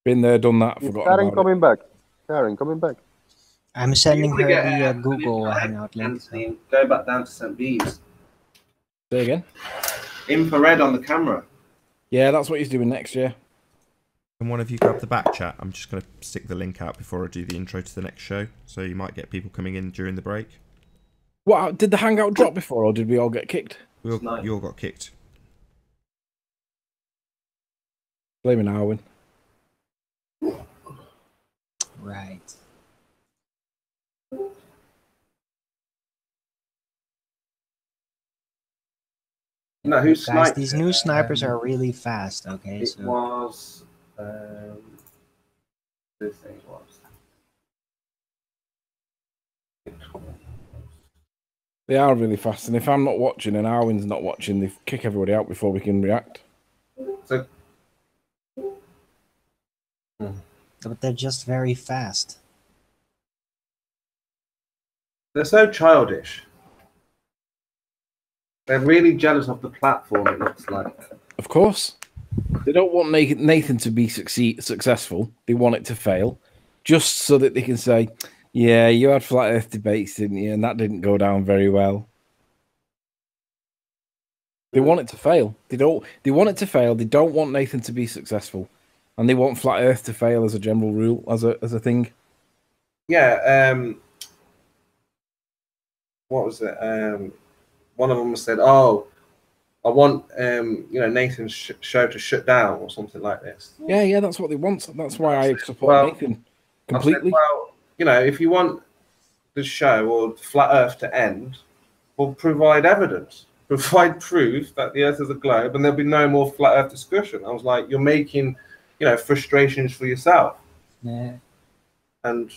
Been there, done that, Is forgotten Karen about it. coming back? Karen coming back. I'm sending You wanna her get, the Google Hangout link. So. and go back down to St. Bees. Say again? Infrared on the camera. Yeah, that's what he's doing next year. Can one of you grab the back chat? I'm just going to stick the link out before I do the intro to the next show, so you might get people coming in during the break. What, did the hangout drop before, or did we all get kicked? You all got kicked. Blaming Arwen. Right. No, who Guys, sniped? these new snipers are really fast. Okay, It so was. This thing was. They are really fast, and if I'm not watching and Arwen's not watching, they kick everybody out before we can react. So. but they're just very fast. They're so childish. They're really jealous of the platform, it looks like. Of course. They don't want Nathan to be successful. They want it to fail, just so that they can say, yeah, you had flat earth debates, didn't you? And that didn't go down very well. They want it to fail. They want it to fail. They don't want Nathan to be successful. And they want flat earth to fail as a general rule, as a thing. Yeah, what was it? One of them said, "Oh, I want Nathan's show to shut down," or something like this. Yeah, that's what they want. That's why I support Nathan completely. Said, well, if you want the show or Flat Earth to end, we'll provide evidence, provide proof that the Earth is a globe, and there'll be no more Flat Earth discussion. I was like, you're making, frustrations for yourself. Yeah. And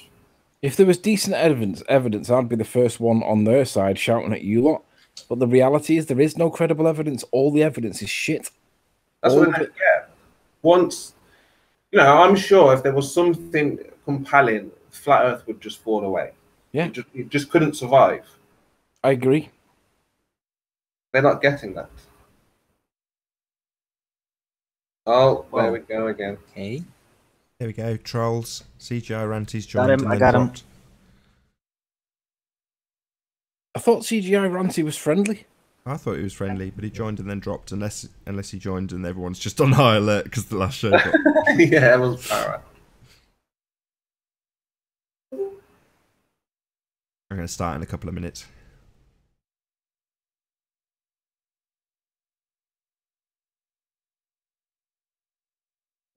if there was decent evidence, I'd be the first one on their side shouting at you lot. But the reality is there is no credible evidence. All the evidence is shit. That's what I get. Once, I'm sure if there was something compelling, Flat Earth would just fall away. Yeah. It just couldn't survive. I agree. They're not getting that. Oh, there we go again. Okay. There we go. Trolls. CGI Ranty's joined. Got him. I got him. I thought CGI Ranty was friendly. I thought he was friendly, but he joined and then dropped. Unless he joined and everyone's just on high alert because the last show got... Yeah, it was alright. I'm going to start in a couple of minutes.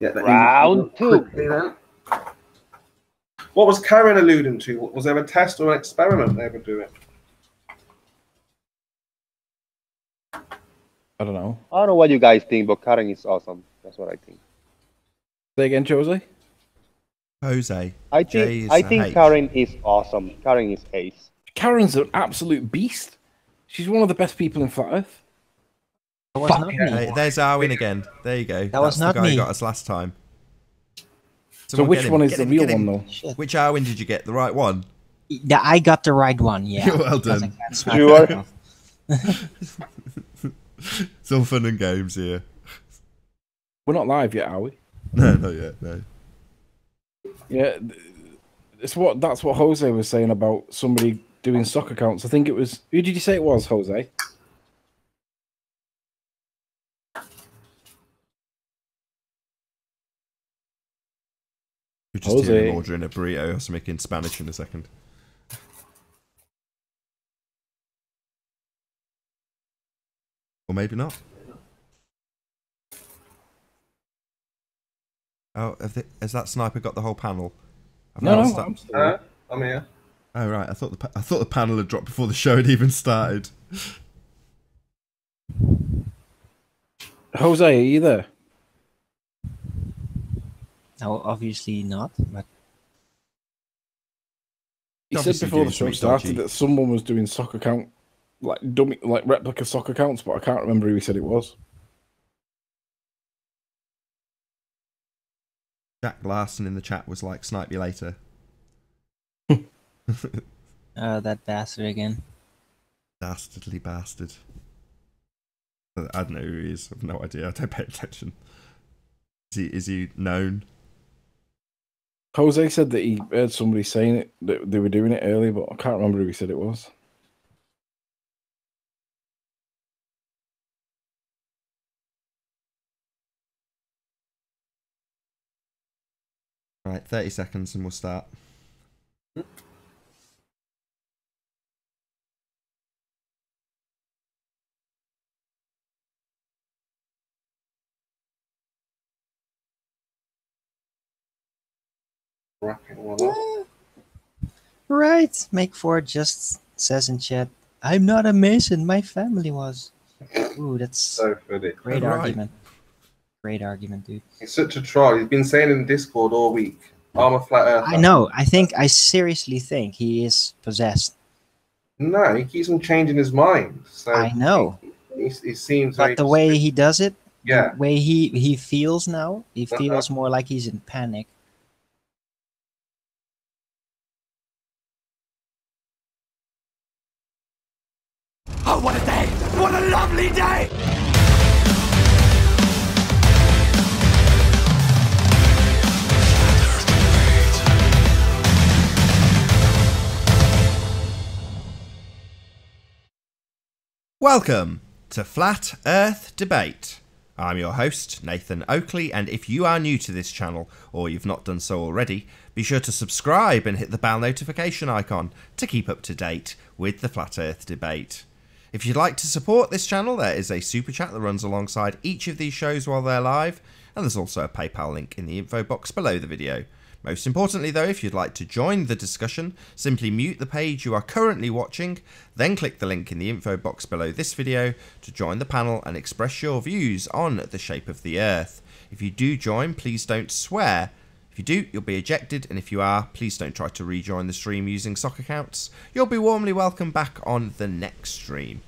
Yeah, Round two. What was Karen alluding to? Was there a test or an experiment they were doing? I don't know. I don't know what you guys think, but Karen is awesome. That's what I think. Say again, Jose? Jose. I think Karen is awesome. Karen is ace. Karen's an absolute beast. She's one of the best people in Flat Earth. That was not me. Hey, there's Arwen again. There you go. That was not the guy me. who got us last time. So which one is the real one, though? Shit. Which Arwen did you get? The right one? Yeah, I got the right one. Yeah. Well done. Sure. It's all fun and games here. We're not live yet, are we? No, not yet. No. Yeah, that's what Jose was saying about somebody doing stock accounts. I think it was... Who did you say it was, Jose? We're just hear him ordering a burrito or something in Spanish in a second. Or maybe not. Oh, has that sniper got the whole panel? No, I'm here. Oh right, I thought the panel had dropped before the show had even started. Jose, are you there? No, obviously not. But He said before the show started that someone was doing stock account, like replica stock accounts, but I can't remember who he said it was. Jack Larson in the chat was like, "Snipe me later." that bastard again. Dastardly bastard. I don't know who he is. I've no idea. I don't pay attention. Is he known? Jose said that he heard somebody saying it, that they were doing it earlier, but I can't remember who he said it was. Right, 30 seconds and we'll start. Wrapping one up. Right. Make 4 just says in chat, I'm not a Mason, my family was. Ooh, that's So funny. great Right. argument. Great argument, dude. He's such a troll. He's been saying in Discord all week, I'm a flat earther. I know. I seriously think he is possessed. No, he keeps on changing his mind. So I know. He seems very... But the way he does it, Yeah. the way he feels now, he feels more like he's in panic. Oh, what a day! What a lovely day! Welcome to Flat Earth Debate. I'm your host, Nathan Oakley, and if you are new to this channel, or you've not done so already, be sure to subscribe and hit the bell notification icon to keep up to date with the Flat Earth Debate. If you'd like to support this channel, there is a super chat that runs alongside each of these shows while they're live, and there's also a PayPal link in the info box below the video. Most importantly though, if you'd like to join the discussion, simply mute the page you are currently watching, then click the link in the info box below this video to join the panel and express your views on the shape of the Earth. If you do join, please don't swear. If you do, you'll be ejected, and if you are, please don't try to rejoin the stream using sock accounts. You'll be warmly welcomed back on the next stream.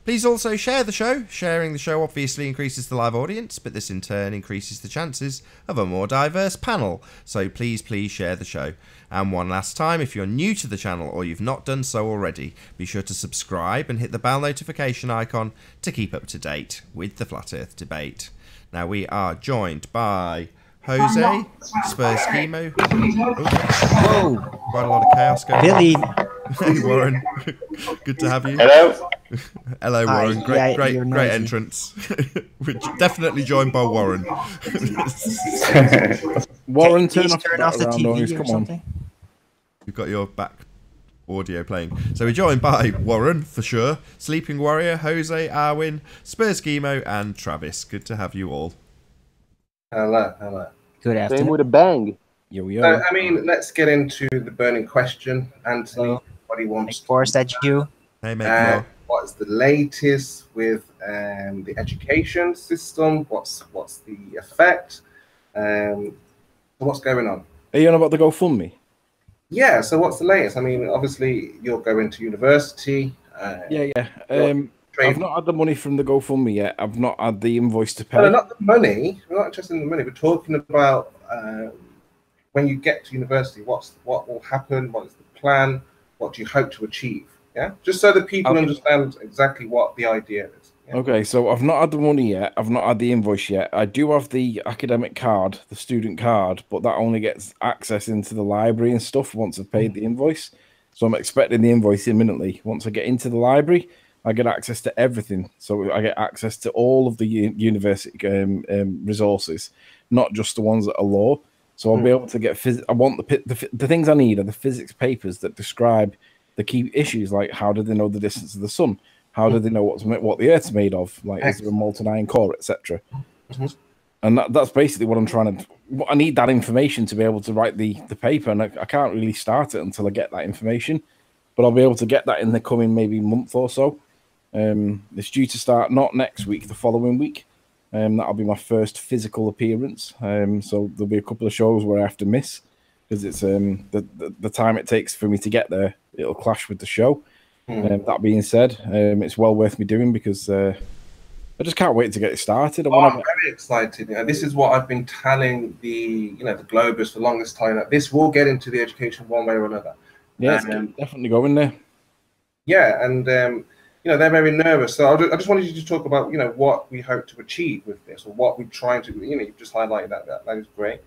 Please also share the show. Sharing the show obviously increases the live audience, but this in turn increases the chances of a more diverse panel. So please share the show. And one last time, if you're new to the channel or you've not done so already, be sure to subscribe and hit the bell notification icon to keep up to date with the Flat Earth Debate. Now we are joined by Jose, Spurs Chemo. Whoa, Quite a lot of chaos going Billy. on. Hey Warren, good to have you. Hello. Hello Hi, Warren, yeah, great you're noisy. entrance. We're definitely joined by Warren. Warren, Please turn off the TV noise. or Come on. something. You've got your back audio playing. So we're joined by Warren, for sure, Sleeping Warrior, Jose, Arwin, Spurs Chemo, and Travis. Good to have you all. Hello. Good Same afternoon. with a bang. Yo, So, I mean, let's get into the burning question. Anthony, Hello. what he wants Make 4, is that you? Hey mate, what is the latest with the education system? What's the effect? What's going on? Are you on about the GoFundMe? Yeah, so what's the latest? I mean, obviously, you're going to university. Yeah. Trade- I've not had the money from the GoFundMe yet. I've not had the invoice to pay. No, not the money. We're not interested in the money. We're talking about when you get to university, what will happen? What is the plan? What do you hope to achieve? Yeah, just so that people understand exactly what the idea is. Yeah? Okay, so I've not had the money yet. I've not had the invoice yet. I do have the academic card, the student card, but that only gets access into the library and stuff once I've paid the invoice. So I'm expecting the invoice imminently. Once I get into the library, I get access to everything. So I get access to all of the university resources, not just the ones that are law. So I'll be able to get I want the things I need are the physics papers that describe the key issues, like how do they know the distance of the sun? How do they know what the Earth's made of? Like, is there a molten iron core, etc. And that's basically what I'm trying to. I need that information to be able to write the paper, and I can't really start it until I get that information. But I'll be able to get that in the coming maybe month or so. It's due to start not next week, the following week. That'll be my first physical appearance. So there'll be a couple of shows where I have to miss because it's the time it takes for me to get there. It'll clash with the show. That being said, it's well worth me doing because I just can't wait to get it started. I'm very excited. You know, this is what I've been telling the Globers for the longest time, that this will get into the education one way or another. Yeah, it's definitely going there. Yeah, and they're very nervous. So I just wanted you to talk about, what we hope to achieve with this, or what we're trying to, you've just highlighted that. That is great.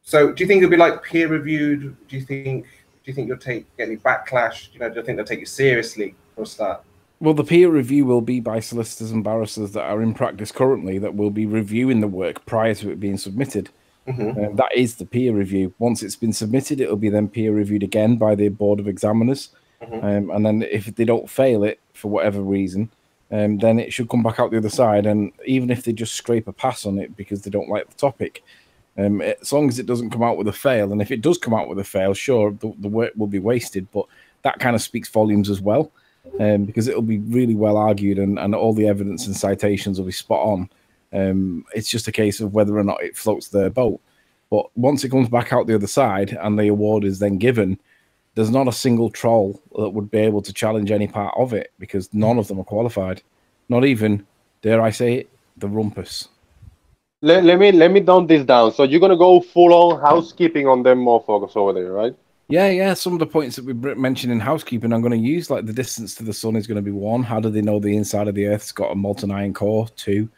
So do you think it'll be like peer reviewed? Do you think you'll get any backlash? Do you think they'll take it seriously for a start? Well, the peer review will be by solicitors and barristers that are in practice currently that will be reviewing the work prior to it being submitted. That is the peer review. Once it's been submitted, it'll be then peer reviewed again by the Board of Examiners. And then if they don't fail it for whatever reason, then it should come back out the other side. And even if they just scrape a pass on it because they don't like the topic, as long as it doesn't come out with a fail, and if it does come out with a fail, sure, the work will be wasted. But that kind of speaks volumes as well, because it'll be really well argued and all the evidence and citations will be spot on. It's just a case of whether or not it floats their boat. But once it comes back out the other side and the award is then given, there's not a single troll that would be able to challenge any part of it because none of them are qualified. Not even, dare I say it, the rumpus. Let me dumb this down. So you're gonna go full on housekeeping on them motherfuckers over there, right? Yeah. Some of the points that we mentioned in housekeeping, I'm going to use, like the distance to the sun is going to be 1. How do they know the inside of the Earth's got a molten iron core? 2.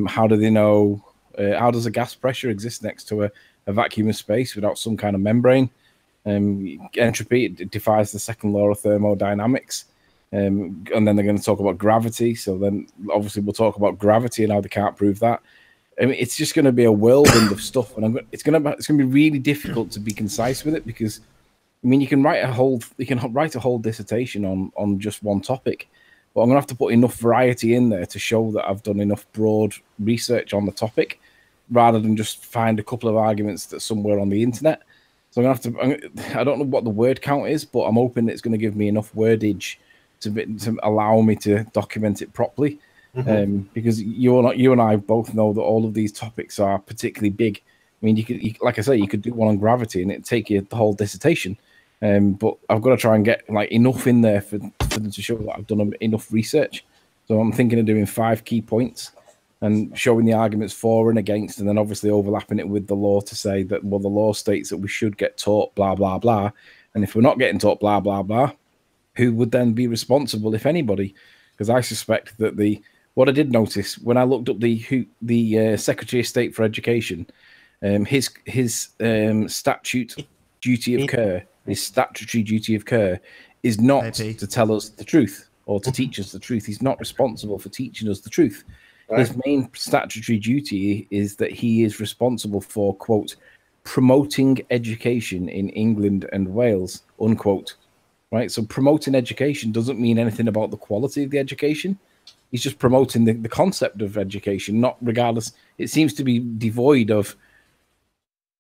How do they know? How does a gas pressure exist next to a vacuum of space without some kind of membrane? Entropy, it defies the second law of thermodynamics. And then they're going to talk about gravity. So then obviously we'll talk about gravity and how they can't prove that. I mean, it's just going to be a whirlwind of stuff, and it's going to be really difficult to be concise with it because, I mean, you can write a whole dissertation on just one topic, but I'm going to have to put enough variety in there to show that I've done enough broad research on the topic, rather than just find a couple of arguments that's somewhere on the internet. So I'm going to have to. I don't know what the word count is, but I'm hoping it's going to give me enough wordage to allow me to document it properly. Because you and I both know that all of these topics are particularly big. I mean, like I say, you could do one on gravity and it'd take you the whole dissertation. But I've got to try and get like enough in there for them to show that I've done enough research. So I'm thinking of doing 5 key points and showing the arguments for and against, and then obviously overlapping it with the law to say that, well, the law states that we should get taught blah, blah, blah. And if we're not getting taught blah, blah, blah, who would then be responsible, if anybody? Because I suspect that what I did notice when I looked up the Secretary of State for Education, his statute duty of care, his statutory duty of care, is not to tell us the truth or to teach us the truth. He's not responsible for teaching us the truth. Right. His main statutory duty is that he is responsible for, quote, promoting education in England and Wales, unquote. Right? So promoting education doesn't mean anything about the quality of the education. He's just promoting the concept of education, not regardless. It seems to be devoid of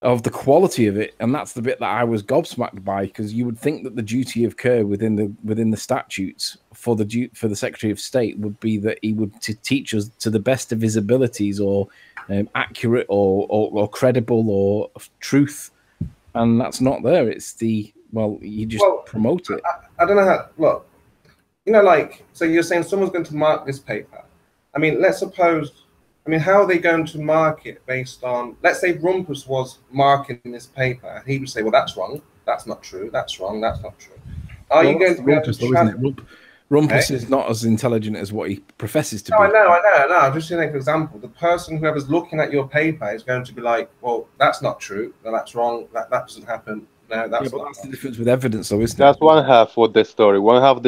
the quality of it, and that's the bit that I was gobsmacked by, because you would think that the duty of care within the statutes for the Secretary of State would be that he would to teach us to the best of his abilities, or accurate, or credible, or truth, and that's not there. It's you just promote it. I don't know how. Look. So you're saying someone's going to mark this paper. I mean, let's suppose, how are they going to mark it based on, let's say Rumpus was marking this paper, and he would say, well, that's wrong, that's not true, that's wrong, that's not true. You going to be Rumpus, though, isn't it? Rumpus is not as intelligent as what he professes to be. I know. I'm just saying, for example, the person, whoever's looking at your paper, is going to be like, well, that's not true, no, that's wrong, that doesn't happen. No, that's the difference with evidence, though, isn't it? That's one half of the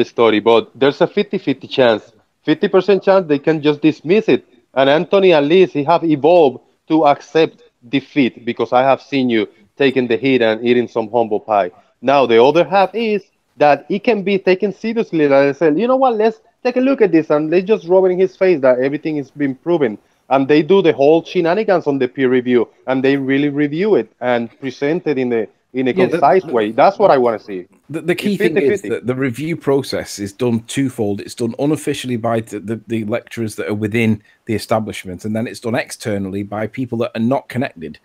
story, but there's a 50-50 chance, 50% chance they can just dismiss it. And Anthony, at least, he have evolved to accept defeat, because I have seen you taking the hit and eating some humble pie. Now, the other half is that it can be taken seriously. And I said, you know what, let's take a look at this, and let's just rub it in his face that everything has been proven. And they do the whole shenanigans on the peer review, and they really review it and present it in a concise way. That's what I want to see. The key thing is that the review process is done twofold. It's done unofficially by the lecturers that are within the establishment, and then it's done externally by people that are not connected,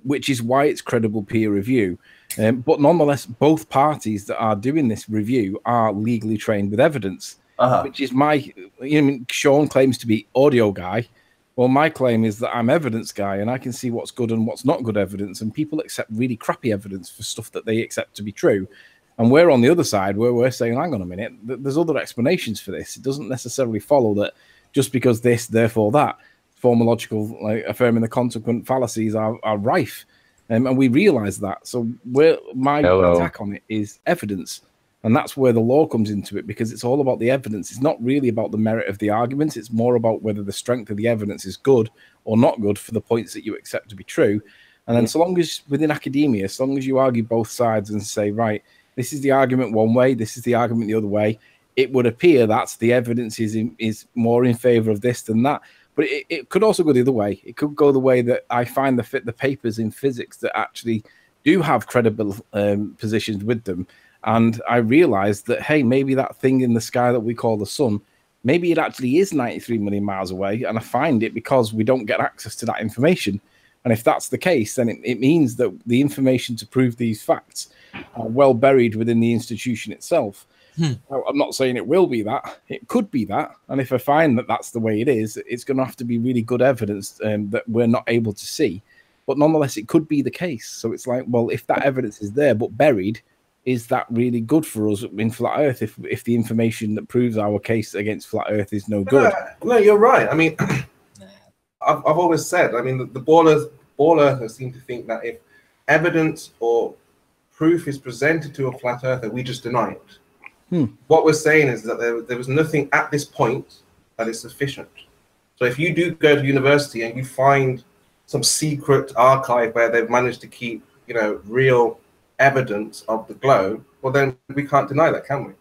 which is why it's credible peer review. But nonetheless, both parties that are doing this review are legally trained with evidence, which is Sean claims to be audio guy. Well, my claim is that I'm evidence guy, and I can see what's good and what's not good evidence, and people accept really crappy evidence for stuff that they accept to be true. And we're on the other side where we're saying, hang on a minute, there's other explanations for this. It doesn't necessarily follow that just because this, therefore that. Formological, like affirming the consequent fallacies are rife. And we realize that. So my attack on it is evidence. And that's where the law comes into it, because it's all about the evidence. It's not really about the merit of the arguments. It's more about whether the strength of the evidence is good or not good for the points that you accept to be true. And then so long as within academia, as long as you argue both sides and say, right, this is the argument one way, this is the argument the other way, it would appear that the evidence is more in favor of this than that. But it could also go the other way. It could go the way that I find the papers in physics that actually do have credible positions with them. And I realized that, hey, maybe that thing in the sky that we call the sun, maybe it actually is 93 million miles away. And I find it because we don't get access to that information. And if that's the case, then it means that the information to prove these facts are well buried within the institution itself. I'm not saying it will be that. It could be that. And if I find that that's the way it is, it's going to have to be really good evidence that we're not able to see. But nonetheless, it could be the case. So it's like, well, if that evidence is there but buried, is that really good for us in flat Earth if the information that proves our case against flat Earth is no good? No, you're right. I mean, I've always said, I mean, the ball earthers seem to think that if evidence or proof is presented to a flat earther, we just deny it. What we're saying is that there was nothing at this point that is sufficient. So if you do go to university and you find some secret archive where they've managed to keep, real evidence of the globe, well, then we can't deny that, can we?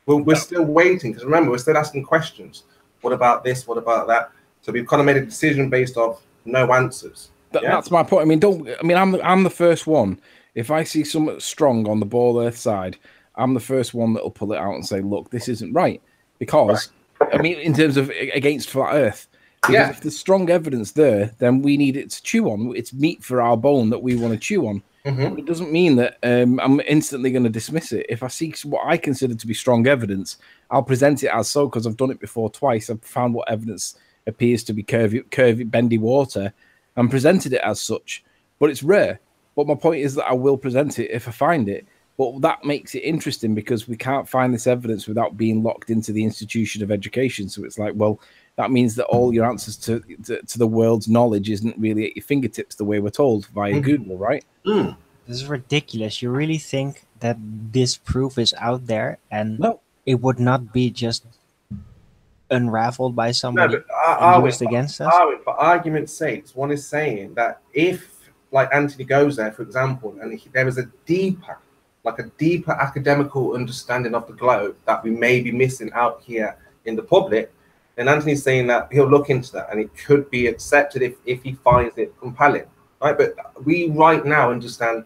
Well, we're still waiting, because remember, we're still asking questions. What about this? What about that? So we've kind of made a decision based off no answers. That's my point. I'm the first one. If I see something strong on the ball earth side, I'm the first one that'll pull it out and say, look, this isn't right. Because, in terms of against flat earth, because if there's strong evidence there, then we need it to chew on. It's meat for our bone that we want to chew on. It doesn't mean that I'm instantly going to dismiss it. If I see what I consider to be strong evidence, I'll present it as so, because I've done it before twice. I've found what evidence appears to be curvy, bendy water and presented it as such. But it's rare. But my point is that I will present it if I find it. But that makes it interesting because we can't find this evidence without being locked into the institution of education. So it's like, well, that means that all your answers to the world's knowledge isn't really at your fingertips the way we're told via Google, right? This is ridiculous. You really think that this proof is out there and it would not be just unraveled by somebody used against us? For argument's sake, one is saying that if, like Anthony goes there, for example, and there is a deeper academical understanding of the globe that we may be missing out here in the public, then Anthony's saying that he'll look into that and it could be accepted if he finds it compelling, right? But we right now understand,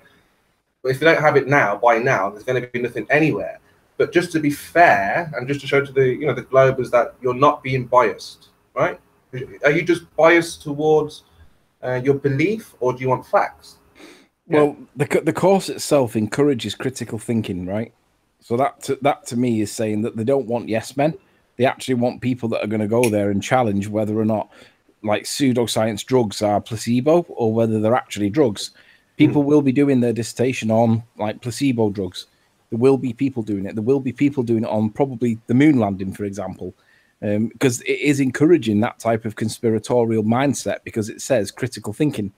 if you don't have it now, by now, there's going to be nothing anywhere. But just to be fair and just to show to the the globers that you're not being biased, right? Are you just biased towards your belief, or do you want facts? Well, the course itself encourages critical thinking, right? So that to me is saying that they don't want yes men. They actually want people that are going to go there and challenge whether or not, like, pseudoscience drugs are placebo or whether they're actually drugs. People will be doing their dissertation on, like, placebo drugs. There will be people doing it. There will be people doing it on probably the moon landing, for example, because it is encouraging that type of conspiratorial mindset because it says critical thinking.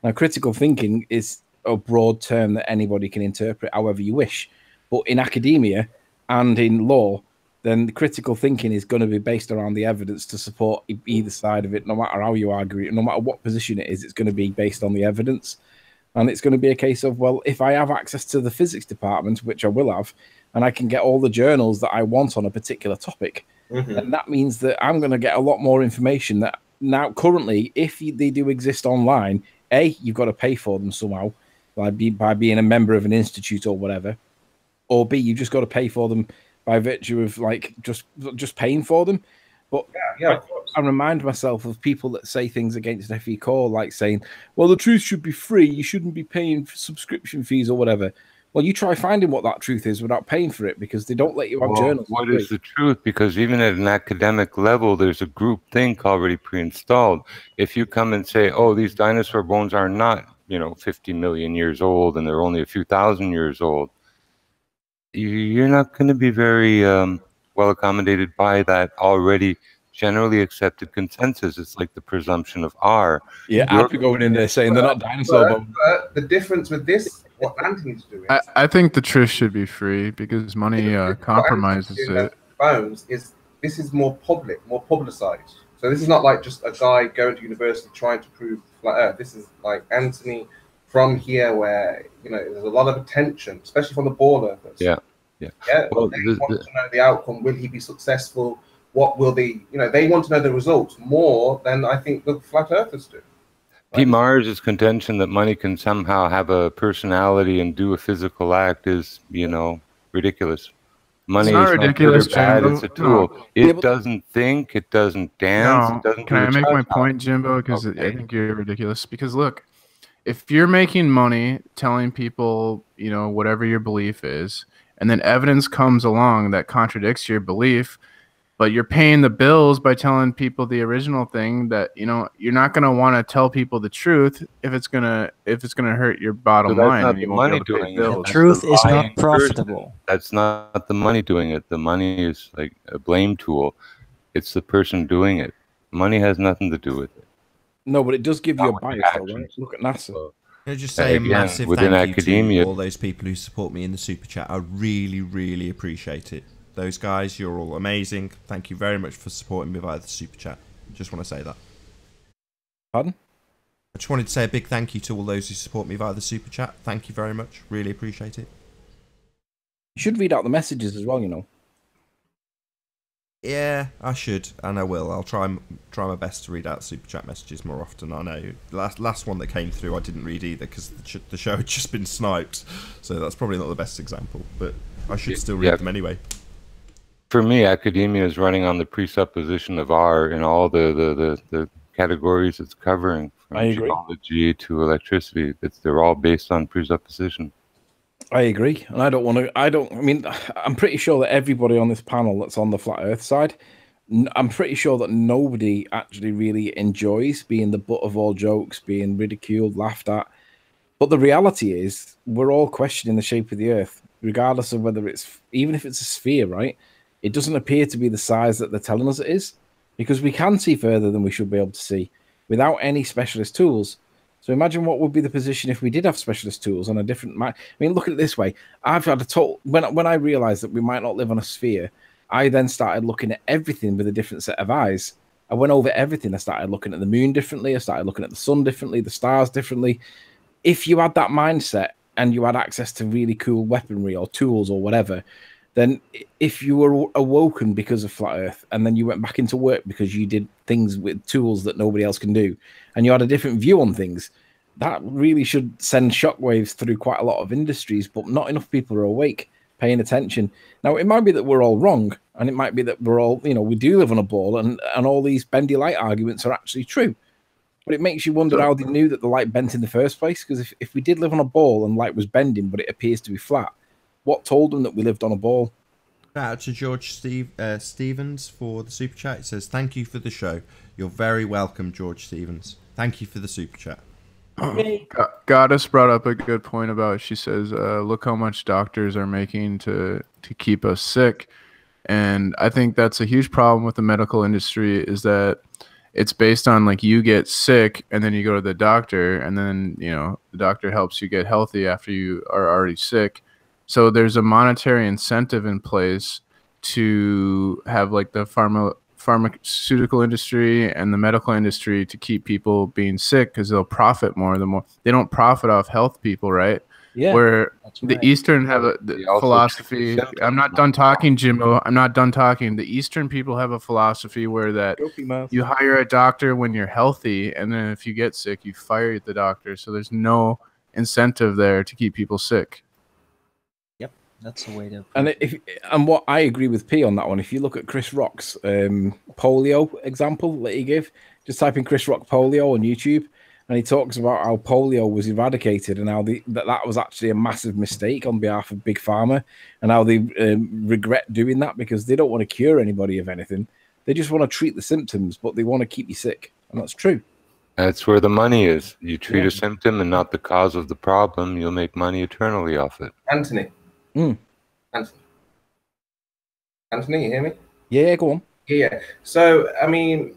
Now, critical thinking is a broad term that anybody can interpret however you wish. But in academia and in law, then the critical thinking is going to be based around the evidence to support either side of it, no matter how you argue it, no matter what position it is, it's going to be based on the evidence. And it's going to be a case of, well, if I have access to the physics department, which I will have, and I can get all the journals that I want on a particular topic, and that means that I'm going to get a lot more information that now currently, if they do exist online, A, you've got to pay for them somehow, by being a member of an institute or whatever, or B, you've just got to pay for them by virtue of, like, just paying for them. But I remind myself of people that say things against FE Core, like saying, well, the truth should be free, you shouldn't be paying for subscription fees or whatever. Well, you try finding what that truth is without paying for it, because they don't let you have journals. What is the truth? Because even at an academic level, there's a group think already pre-installed. If you come and say, oh, these dinosaur bones are not 50 million years old and they're only a few thousand years old, you're not going to be very well accommodated by that already generally accepted consensus. It's like the presumption of R. Yeah, I'd be going in there saying they're not dinosaur bones. But the difference with this, what Anthony's doing, I think the truth should be free because money compromises it. Bones is this is more public, more publicized. So this is not like just a guy going to university trying to prove flat Earth. This is like Anthony from here, where there's a lot of attention, especially from the ball earthers. Yeah. Well, they want to know the outcome. Will he be successful? What will they want to know the results more than I think the flat earthers do. P. Mars' contention that money can somehow have a personality and do a physical act is, ridiculous. Money is ridiculous, not bad. It's a tool. No. It doesn't think. It doesn't dance. No. It doesn't Can I make my point, Jimbo? Because I think you're ridiculous. Because look, if you're making money telling people, whatever your belief is, and then evidence comes along that contradicts your belief, but you're paying the bills by telling people the original thing, that you're not going to want to tell people the truth if it's gonna hurt your bottom line. Not and the you won't money be able to pay doing bills. it. Truth is not profitable. That's not the money doing it. The money is like a blame tool. It's the person doing it. Money has nothing to do with it. No, but it does give you a bias, though, right? Look at NASA. Can I just say a massive within thank academia, you to all those people who support me in the super chat. I really, really appreciate it. Those guys, you're all amazing. Thank you very much for supporting me via the super chat. Just want to say that. Pardon? I just wanted to say a big thank you to all those who support me via the super chat. Thank you very much. Really appreciate it. You should read out the messages as well, Yeah, I should, and I will. I'll try my best to read out super chat messages more often. I know last one that came through I didn't read either because the show had just been sniped, so that's probably not the best example. But I should still read them anyway. For me, academia is running on the presupposition of R in all the categories it's covering, from geology to electricity. They're all based on presupposition. I agree, and I'm pretty sure that everybody on this panel that's on the flat Earth side, I'm pretty sure that nobody actually really enjoys being the butt of all jokes, being ridiculed, laughed at. But the reality is, we're all questioning the shape of the Earth, regardless of whether even if it's a sphere, right? It doesn't appear to be the size that they're telling us it is, because we can see further than we should be able to see without any specialist tools. So imagine what would be the position if we did have specialist tools on a different. Look at it this way. I've had a total. When I realized that we might not live on a sphere, I then started looking at everything with a different set of eyes. I went over everything. I started looking at the moon differently. I started looking at the sun differently, the stars differently. If you had that mindset and you had access to really cool weaponry or tools or whatever, then if you were awoken because of flat Earth and then you went back into work because you did things with tools that nobody else can do and you had a different view on things, that really should send shockwaves through quite a lot of industries, but not enough people are awake, paying attention. Now, it might be that we're all wrong, and it might be that we're all, we do live on a ball, and all these bendy light arguments are actually true. But it makes you wonder how they knew that the light bent in the first place, because if we did live on a ball and light was bending, but it appears to be flat, what told them that we lived on a ball? Shout out to George Stevens for the super chat. It says, thank you for the show. You're very welcome, George Stevens. Thank you for the super chat. Goddess brought up a good point about, she says, look how much doctors are making to keep us sick. And I think that's a huge problem with the medical industry, is that it's based on like you get sick and then you go to the doctor and then, the doctor helps you get healthy after you are already sick. So there's a monetary incentive in place to have like the pharmaceutical industry and the medical industry to keep people being sick, because they'll profit more. They don't profit off health people, right? Yeah. Where the Eastern have a philosophy. I'm not done talking, Jimbo. I'm not done talking. The Eastern people have a philosophy where that you hire a doctor when you're healthy, and then if you get sick, you fire the doctor. So there's no incentive there to keep people sick. That's the way to. And what I agree with P on that one. If you look at Chris Rock's polio example that he gave, just type in Chris Rock polio on YouTube, and he talks about how polio was eradicated and how that was actually a massive mistake on behalf of Big Pharma, and how they regret doing that because they don't want to cure anybody of anything. They just want to treat the symptoms, but they want to keep you sick, and that's true. That's where the money is. You treat a symptom and not the cause of the problem, you'll make money eternally off it. Anthony. Anthony, you hear me? Yeah, go on. Yeah. So, I mean,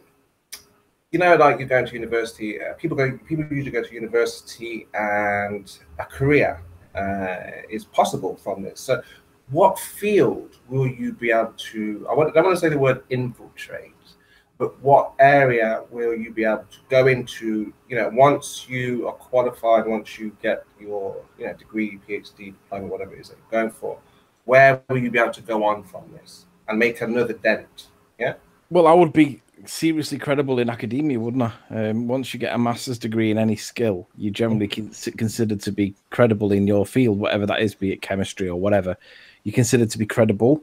you know, like you're going to university. People usually go to university, and a career is possible from this. So, what field will you be able to? I don't want to say the word infiltrate, but what area will you be able to go into? You know, once you are qualified, once you get your degree, PhD, diploma, whatever it is that you're going for, where will you be able to go on from this and make another dent? Yeah. Well, I would be seriously credible in academia, wouldn't I? Once you get a master's degree in any skill, you generally considered to be credible in your field, whatever that is, be it chemistry or whatever. You're considered to be credible.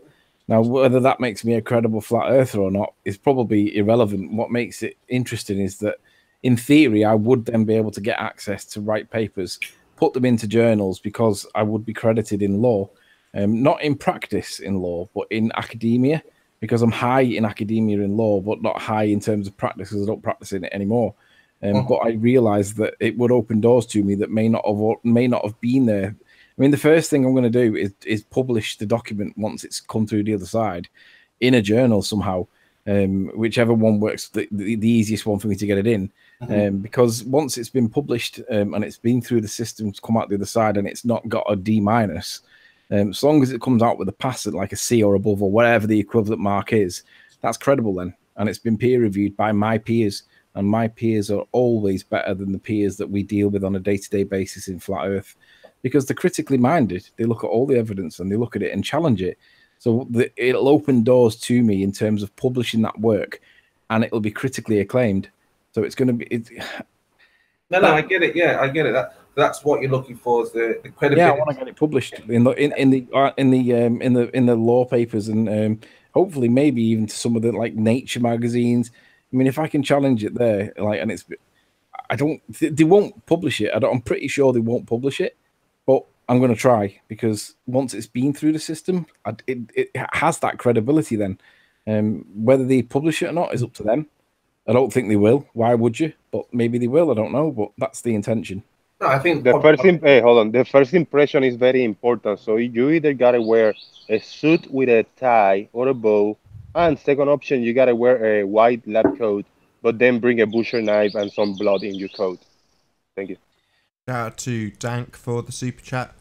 Now, whether that makes me a credible flat earther or not is probably irrelevant. What makes it interesting is that, in theory, I would then be able to get access to write papers, put them into journals, because I would be credited in law, not in practice in law, but in academia. Because I'm high in academia in law, but not high in terms of practice, because I don't practice in it anymore. But I realised that it would open doors to me that may not have been there. I mean, the first thing I'm going to do is publish the document once it's come through the other side in a journal somehow, whichever one works, the easiest one for me to get it in. Because once it's been published and it's been through the system to come out the other side, and it's not got a D-, as long as it comes out with a pass at like a C or above or whatever the equivalent mark is, that's credible then. And it's been peer reviewed by my peers, and my peers are always better than the peers that we deal with on a day-to-day basis in Flat Earth, because they're critically minded. They look at all the evidence and they look at it and challenge it. So it'll open doors to me in terms of publishing that work, and it'll be critically acclaimed. So it's going to be... No, I get it. Yeah, I get it. That's what you're looking for, is the credibility. Yeah, I want to get it published in the law papers, and hopefully maybe even to some of the like Nature magazines. I mean, if I can challenge it there, like, and they won't publish it. I'm pretty sure they won't publish it, but I'm going to try, because once it's been through the system, it has that credibility. Then, whether they publish it or not is up to them. I don't think they will. Why would you? But maybe they will. I don't know. But that's the intention. No, I think the first impression is very important. So you either gotta wear a suit with a tie or a bow, and second option, you gotta wear a white lab coat, but then bring a butcher knife and some blood in your coat. Thank you. Shout out to Dank for the super chat.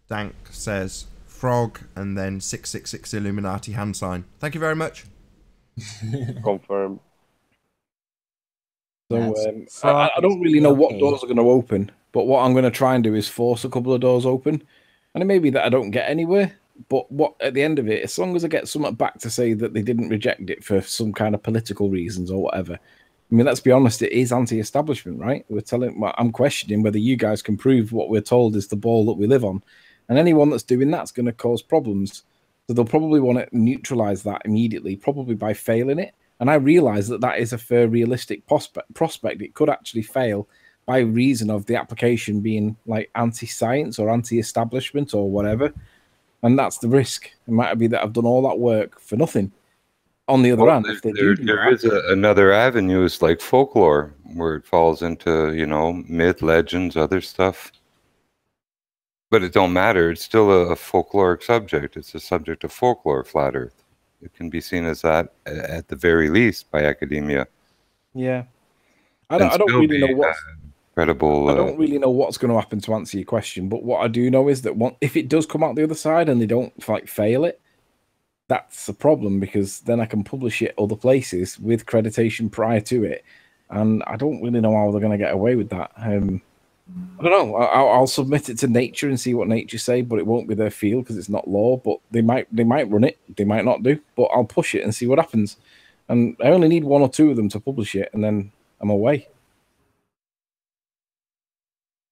Dank says frog and then 666 Illuminati hand sign. Thank you very much. Confirm. So I don't really know what doors are going to open, but what I'm going to try and do is force a couple of doors open. And it may be that I don't get anywhere, but what at the end of it, as long as I get something back to say that they didn't reject it for some kind of political reasons or whatever. I mean, let's be honest, it is anti-establishment, right? I'm questioning whether you guys can prove what we're told is the ball that we live on. And anyone that's doing that's going to cause problems. So they'll probably want to neutralize that immediately, probably by failing it. And I realize that that is a fair, realistic prospect. It could actually fail by reason of the application being like anti-science or anti-establishment or whatever. And that's the risk. It might be that I've done all that work for nothing. On the other hand, if they there is another avenue, is like folklore, where it falls into, myth, legends, other stuff. But it don't matter. It's still a folkloric subject. It's a subject of folklore, Flat Earth. It can be seen as that at the very least by academia. Yeah, I don't really know what's credible. I don't really know what's going to happen, to answer your question. But what I do know is that if it does come out the other side and they don't fail it, that's a problem, because then I can publish it other places with accreditation prior to it, and I don't really know how they're going to get away with that. I don't know. I'll submit it to Nature and see what Nature say, but it won't be their field because it's not law. But they might run it. They might not do. But I'll push it and see what happens. And I only need one or two of them to publish it, and then I'm away.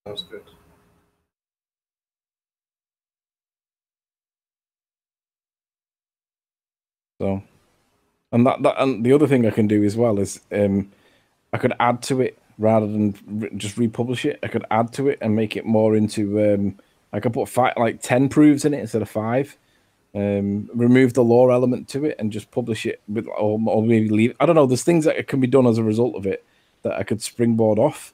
Sounds good. So, and the other thing I can do as well is I could add to it. Rather than just republish it, I could add to it and make it more into. I could put 10 proofs in it instead of 5. Remove the law element to it and just publish it with, or maybe leave. I don't know. There's things that can be done as a result of it that I could springboard off.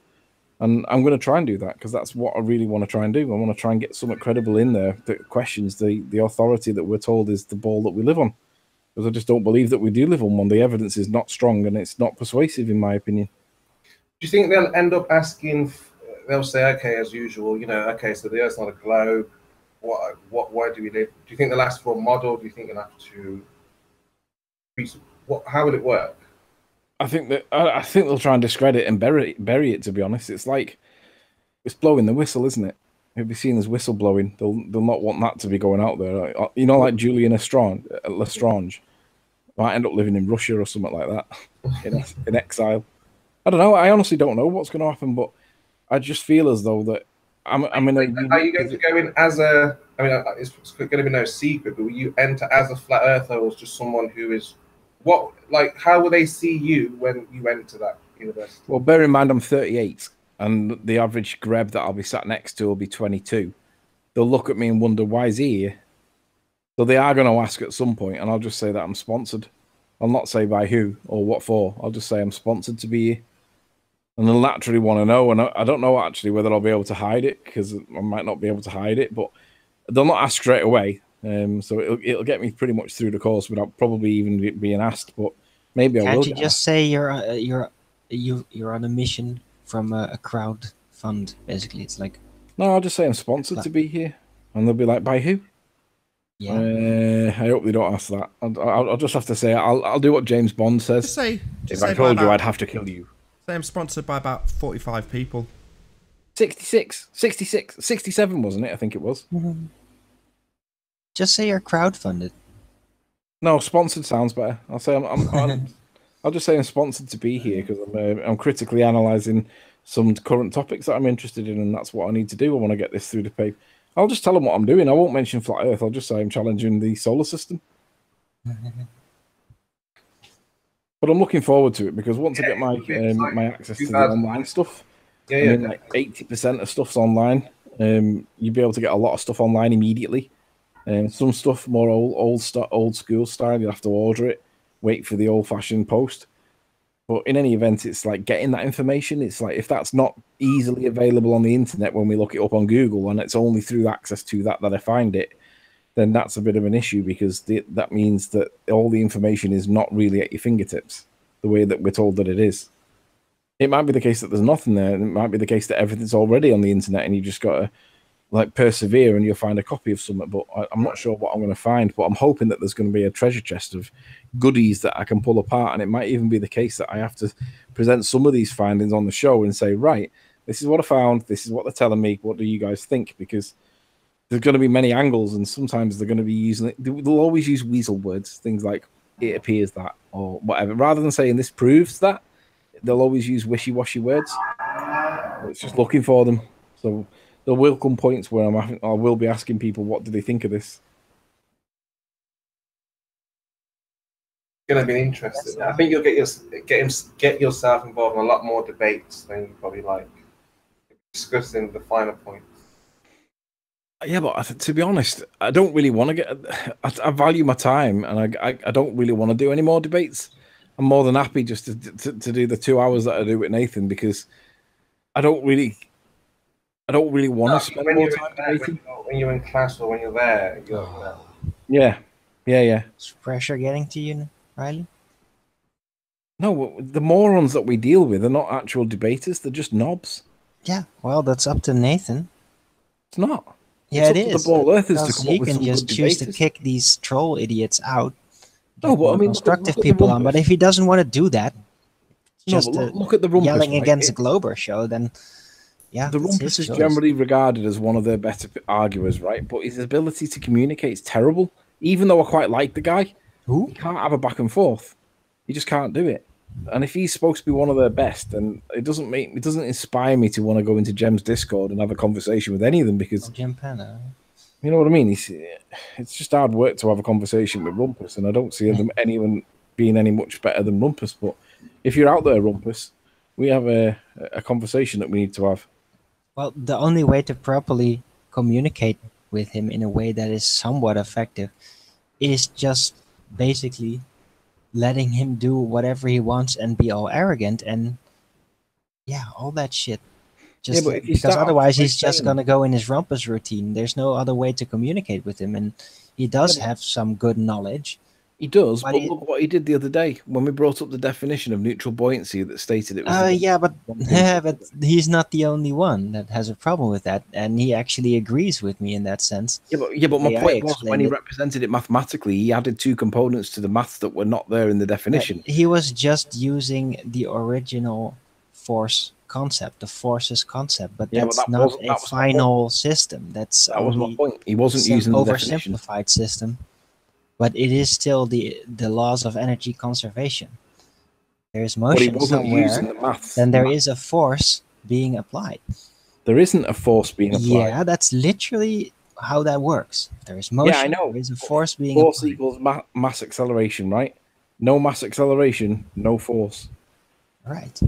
And I'm going to try and do that because that's what I really want to try and do. I want to try and get something credible in there that questions the authority that we're told is the ball that we live on. Because I just don't believe that we do live on one. The evidence is not strong and it's not persuasive, in my opinion. Do you think they'll end up asking? They'll say, okay, as usual, okay, so the Earth's not a globe. Why do we live? Do you think they'll ask for a model? Do you think they'll have to? How will it work? I think they'll try and discredit and bury it. To be honest, it's like it's blowing the whistle, isn't it? It'll be seen as whistle blowing. They'll not want that to be going out there. Like Julian Lestrange might end up living in Russia or something like that in exile. I don't know. I honestly don't know what's going to happen, but I just feel as though that I'm in a. Are you going to go in as a? I mean, it's going to be no secret, but will you enter as a flat earther or just someone who is? How will they see you when you enter that university? Well, bear in mind I'm 38, and the average greb that I'll be sat next to will be 22. They'll look at me and wonder, why is he here? So they are going to ask at some point, and I'll just say that I'm sponsored. I'll not say by who or what for. I'll just say I'm sponsored to be here. And they'll naturally want to know, and I don't know actually whether I'll be able to hide it, because I might not be able to hide it, but they'll not ask straight away. So it'll get me pretty much through the course without probably even being asked. But maybe I will. Can't you just say you're on a mission from a crowd fund? Basically, it's like. No, I'll just say I'm sponsored to be here, and they'll be like, by who? Yeah. I hope they don't ask that. I'll just have to say I'll do what James Bond says. If I told you, I'd have to kill you. Say I'm sponsored by about 45 people. 66, 67, wasn't it? I think it was. Mm-hmm. Just say you're crowdfunded. No, sponsored sounds better. I'll say I'll just say I'm sponsored to be here because I'm critically analysing some current topics that I'm interested in, and that's what I need to do. I want to get this through the paper. I'll just tell them what I'm doing. I won't mention flat Earth. I'll just say I'm challenging the solar system. But I'm looking forward to it because once I get my access to the online stuff, like 80% of stuff's online. You'll be able to get a lot of stuff online immediately. Some stuff more old school style. You'll have to order it, wait for the old-fashioned post. But in any event, it's like getting that information. It's like if that's not easily available on the internet when we look it up on Google, and it's only through access to that I find it, then that's a bit of an issue because that means that all the information is not really at your fingertips the way that we're told that it is. It might be the case that there's nothing there, and it might be the case that everything's already on the internet, and you just got to persevere and you'll find a copy of something. But I'm not sure what I'm going to find, but I'm hoping that there's going to be a treasure chest of goodies that I can pull apart, and it might even be the case that I have to present some of these findings on the show and say, right, this is what I found, this is what they're telling me, what do you guys think? Because there's going to be many angles, and sometimes they're going to be using it. They'll always use weasel words, things like it appears that or whatever, rather than saying this proves that. They'll always use wishy-washy words. It's just looking for them. So there will come points where I will be asking people, what do they think of this? It's going to be interesting. I think you'll get yourself involved in a lot more debates than you probably like discussing the finer points. Yeah, but to be honest, I don't really want to get. I value my time, and I don't really want to do any more debates. I'm more than happy just to do the 2 hours that I do with Nathan because I don't really want to spend more time debating. When you're in class or when you're there, Yeah. Is pressure getting to you, Riley? No, the morons that we deal with are not actual debaters; they're just knobs. Yeah, well, that's up to Nathan. It's not. Yeah, it is. The ball earthers to come he up with can some just good choose debaters. to kick these troll idiots out. No, but I mean, constructive look people on. But if he doesn't want to do that, just look at the Rumpus, yelling right? against the Glober show, then yeah, the Rumpus is generally regarded as one of their better arguers, right? But his ability to communicate is terrible. Even though I quite like the guy, he can't have a back and forth. He just can't do it. And if he's supposed to be one of their best, then it doesn't inspire me to want to go into Jem's Discord and have a conversation with any of them because Jim Penna. You know what I mean? It's just hard work to have a conversation with Rumpus, and I don't see anyone being any much better than Rumpus. But if you're out there, Rumpus, we have a conversation that we need to have. Well, the only way to properly communicate with him in a way that is somewhat effective is just basically letting him do whatever he wants and be all arrogant and all that shit. Just but if you because start otherwise by he's just saying- gonna go in his rumpus routine. There's no other way to communicate with him, and he does have some good knowledge. He does, But but look what he did the other day when we brought up the definition of neutral buoyancy that stated it was. Yeah, but but he's not the only one that has a problem with that, and he actually agrees with me in that sense. Yeah, but my The way I point was when he explained it. represented it mathematically, he added two components to the maths that were not there in the definition. He was just using the original force concept, the forces concept, but Yeah, but that's that not wasn't- a that was my final system. That's That was my only point. He wasn't some using the definition. oversimplified system, but it is still the laws of energy conservation. There is But he motion wasn't somewhere, using the maths. then there is a force being applied. There isn't a force being applied. Yeah, that's literally how that works. There is motion. Yeah, I know. There is a force being Force applied. equals mass acceleration, right? No mass acceleration, no force. Right.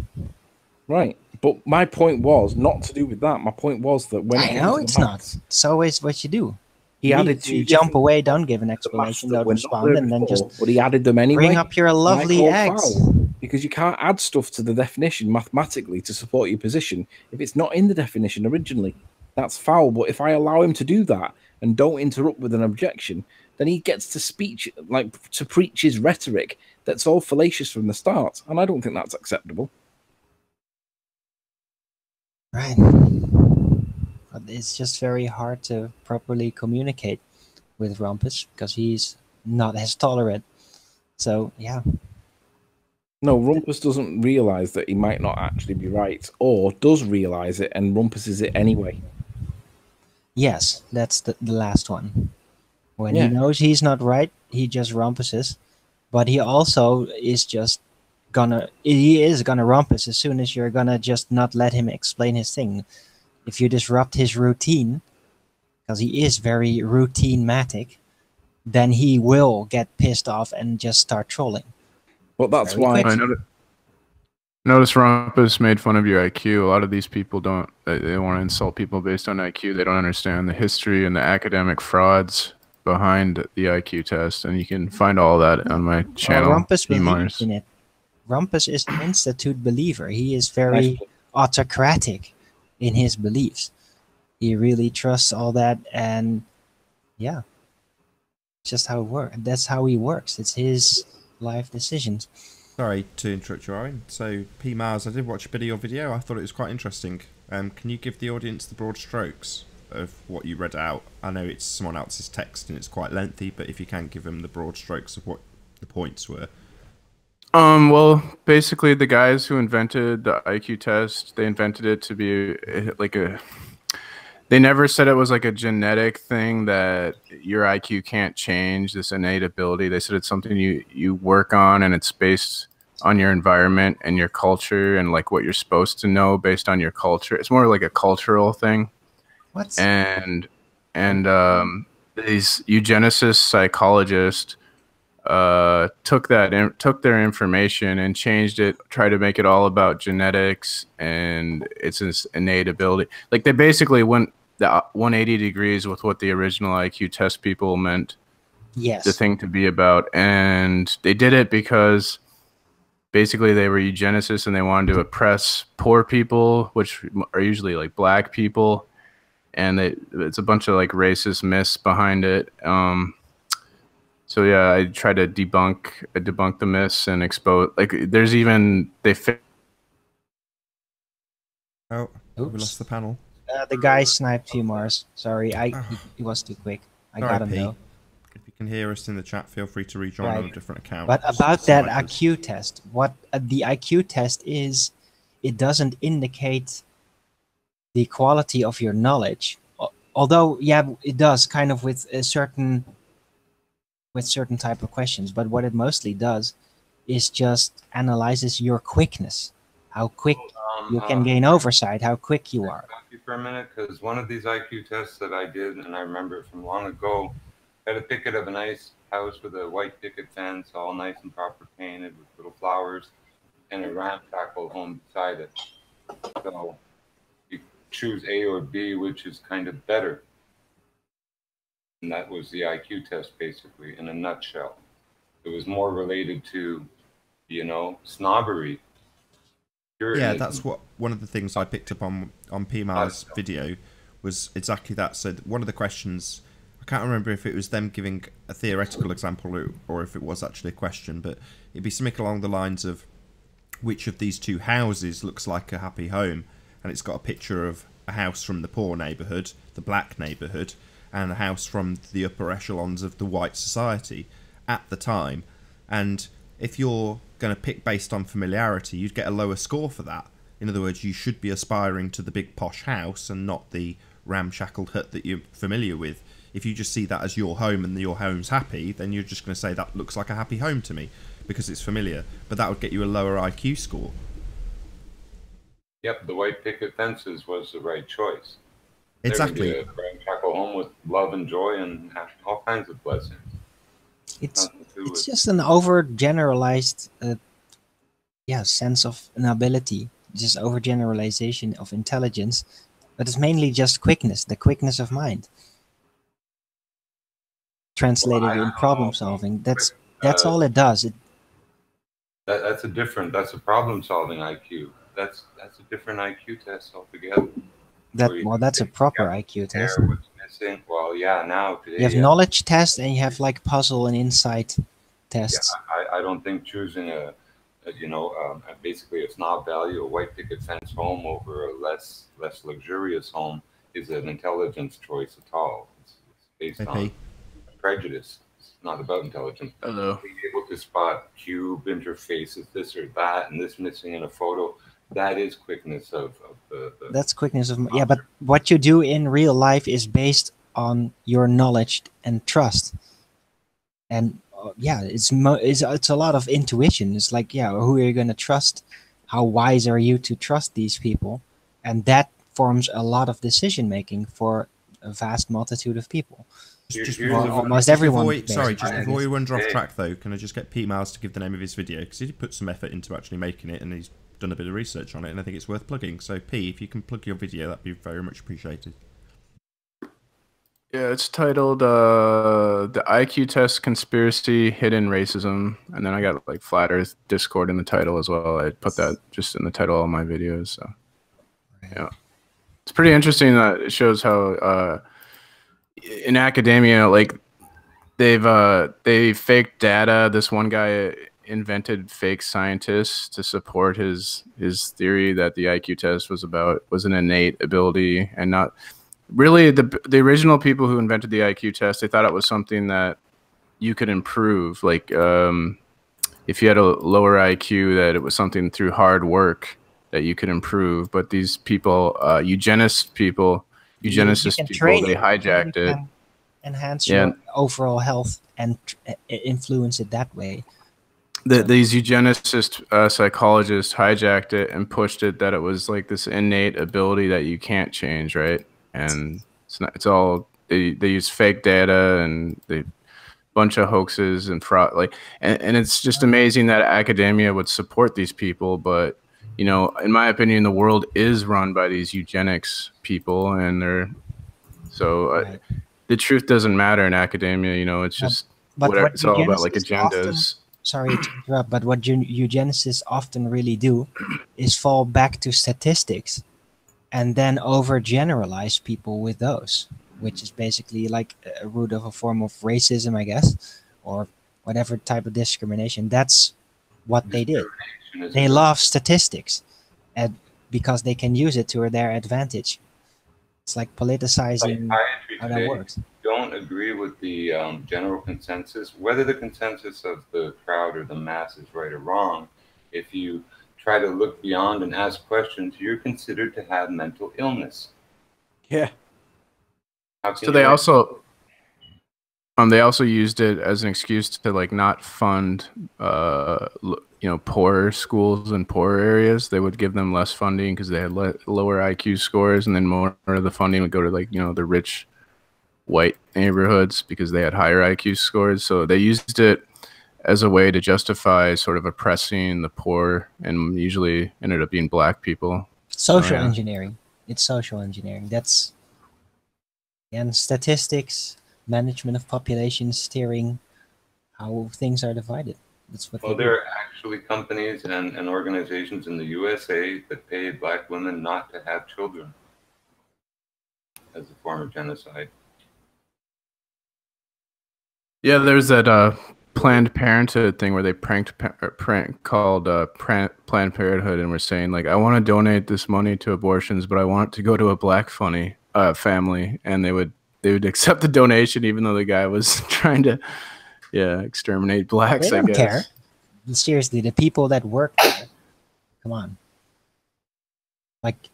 Right. But my point was not to do with that. My point was that when I it know came to it's the not. maths, It's always what you do. he You added two jump different- away, don't give an the maths explanation, that don't were not respond, there and then before, just but he added them anyway. bring up your and I lovely called eggs. foul, because you can't add stuff to the definition mathematically to support your position if it's not in the definition originally. That's foul. But if I allow him to do that and don't interrupt with an objection, then he gets to to preach his rhetoric that's all fallacious from the start, and I don't think that's acceptable. Right. But it's just very hard to properly communicate with Rumpus because he's not as tolerant. So, yeah. No, Rumpus doesn't realize that he might not actually be right, or does realize it and rumpuses it anyway. Yes, that's the last one. When Yeah. he knows he's not right, he just rumpuses. But he also is just he is gonna rumpus as soon as you're gonna just not let him explain his thing. If you disrupt his routine, because he is very routine-matic, then he will get pissed off and just start trolling. But that's Very why quick. Notice Rumpus made fun of your IQ. A lot of these people don't. They want to insult people based on IQ. They don't understand the history and the academic frauds behind the IQ test, and you can find all that on my channel. Rumpus believes Mars. in it. Rumpus is an institute believer. He is very autocratic in his beliefs. He really trusts all that, and yeah, it's just how it works. That's how he works. It's his life decisions. Sorry to interrupt you, Owen. So, P. Mars, I did watch a bit of your video. I thought it was quite interesting. Can you give the audience the broad strokes of what you read out? I know it's someone else's text and it's quite lengthy, but if you can give them the broad strokes of what the points were. Well, basically, the guys who invented the IQ test, they invented it to be like a. They never said it was like a genetic thing that your IQ can't change, this innate ability. They said it's something you work on, and it's based on your environment and your culture and like what you're supposed to know based on your culture. It's more like a cultural thing. What? And these eugenicist psychologists took their information and changed it, tried to make it all about genetics and it's this innate ability. Like they basically went the 180 degrees with what the original IQ test people meant the thing to be about, and they did it because basically they were eugenicists and they wanted to oppress poor people, which are usually like black people, and it's a bunch of like racist myths behind it. So yeah, I try to debunk the myths and expose. Like, there's even Oh, we lost the panel. The guy sniped P. Mars. Sorry, he was too quick. I got him P. though. If you can hear us in the chat, feel free to rejoin on a different account. But about that IQ test, what the IQ test is, it doesn't indicate the quality of your knowledge. Although, yeah, it does kind of with certain type of questions. But what it mostly does is just analyzes your quickness, how quick you can gain oversight, how quick you are. Stop you for a minute, because one of these IQ tests that I did, and I remember it from long ago, had a picture of a nice house with a white picket fence, all nice and proper painted with little flowers, and a ramshackle home beside it. So you choose A or B, which is kind of better. And that was the IQ test, basically, in a nutshell. It was more related to, snobbery Yeah, that's what one of the things I picked up on PMA's video was exactly that. So one of the questions, I can't remember if it was them giving a theoretical example or if it was actually a question, but it'd be something along the lines of which of these two houses looks like a happy home, and it's got a picture of a house from the poor neighbourhood, the black neighbourhood, and a house from the upper echelons of the white society at the time. And if you're going to pick based on familiarity, you'd get a lower score for that. In other words, you should be aspiring to the big posh house and not the ramshackled hut that you're familiar with. If you just see that as your home and your home's happy, then you're just going to say that looks like a happy home to me because it's familiar. But that would get you a lower IQ score. Yep, the white picket fences was the right choice. Exactly. A ramshackle home with love and joy and all kinds of blessings. It's just an overgeneralized sense of an ability, just overgeneralization of intelligence, but it's mainly just quickness, the quickness of mind. Translated in problem solving. That's all it does. That's a problem solving IQ. That's a different IQ test altogether. That's a proper IQ test. What's missing? Well, yeah, now today you have knowledge test and you have like puzzle and insight tests. Yeah, I don't think choosing basically a snob value, a white picket fence home over a less luxurious home is an intelligence choice at all. It's based on prejudice. It's not about intelligence. Hello. Being able to spot cube interfaces, this or that, and this missing in a photo. That is quickness of the That's quickness of but what you do in real life is based on your knowledge and trust, and it's a lot of intuition. It's like who are you going to trust? How wise are you to trust these people? And that forms a lot of decision making for a vast multitude of people. Almost everyone. Sorry, just before we wander off track though, can I just get Pete Miles to give the name of his video, because he did put some effort into actually making it and he's done a bit of research on it, and I think it's worth plugging. So P, if you can plug your video, that'd be very much appreciated. Yeah, it's titled The IQ Test Conspiracy, Hidden Racism, and then I got like Flat Earth Discord in the title as well. I put that just in the title of all my videos. So yeah, it's pretty interesting that it shows how in academia, like they faked data. This one guy invented fake scientists to support his theory that the IQ test was an innate ability and not really the original people who invented the IQ test. They thought it was something that you could improve, like if you had a lower IQ, that it was something through hard work that you could improve. But these people, eugenicists people, they hijacked it. Enhance your overall health and influence it that way. These eugenicist psychologists hijacked it and pushed it that it was like this innate ability that you can't change, right? And it's all they use fake data and they bunch of hoaxes and fraud, and it's just amazing that academia would support these people. But in my opinion, the world is run by these eugenics people, and the truth doesn't matter in academia. It's just it's all about like agendas. Sorry to interrupt, but what eugenicists often really do is fall back to statistics and then overgeneralize people with those, which is basically like a root of a form of racism, I guess, or whatever type of discrimination. That's what they did. They love statistics because they can use it to their advantage. It's like politicizing how that works. Don't agree with the general consensus, whether the consensus of the crowd or the mass is right or wrong. If you try to look beyond and ask questions, you're considered to have mental illness. Yeah. So they also used it as an excuse to like not fund poorer schools in poorer areas. They would give them less funding because they had lower IQ scores, and then more of the funding would go to the rich white neighborhoods because they had higher IQ scores. So they used it as a way to justify sort of oppressing the poor, and usually ended up being black people. Social engineering. It's social engineering. That's statistics, management of population, steering how things are divided. That's what. Well, they're actually companies and organizations in the USA that pay black women not to have children as a form of genocide. Yeah, there's that Planned Parenthood thing where they called Planned Parenthood and were saying like, I want to donate this money to abortions, but I want it to go to a black family, and they would accept the donation even though the guy was trying to exterminate blacks. They I don't guess. care. Seriously, the people that work there, come on. Like,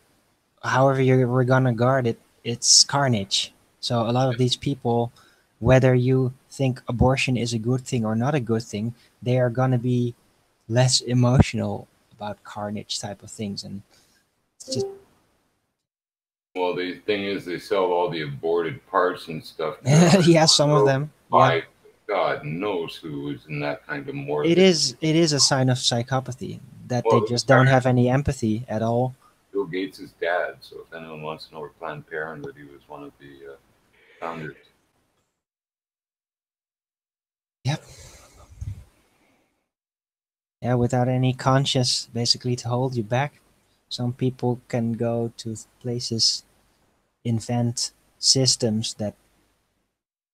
however we're gonna guard it, it's carnage. So a lot of these people, whether you think abortion is a good thing or not a good thing, they are gonna be less emotional about carnage type of things, and it's just. Well, the thing is, they sell all the aborted parts and stuff. Yeah, some of them. My God knows who is in that kind of morbid. It is a sign of psychopathy that they just don't have any empathy at all. Bill Gates' dad. So if anyone wants to know where Planned Parenthood, he was one of the founders. Yep. Yeah, without any conscience, basically, to hold you back. Some people can go to places, invent systems that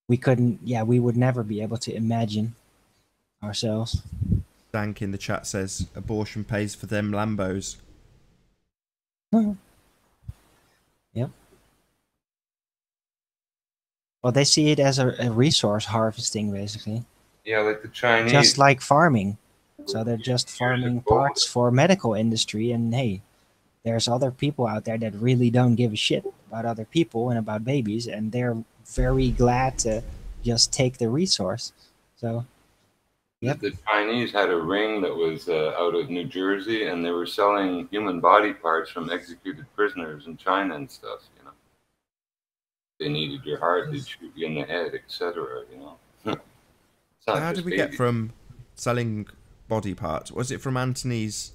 we would never be able to imagine ourselves. Dank in the chat says abortion pays for them Lambos. Yep. Well, they see it as a resource harvesting, basically. Yeah, like the Chinese. Just like farming. So they're just farming parts for medical industry, and hey, there's other people out there that really don't give a shit about other people and about babies, and they're very glad to just take the resource. So, yep. The Chinese had a ring that was out of New Jersey, and they were selling human body parts from executed prisoners in China and stuff, you know. They needed your heart, they'd shoot you in the head, etc., you know. How did we get from selling body parts? Was it from Anthony's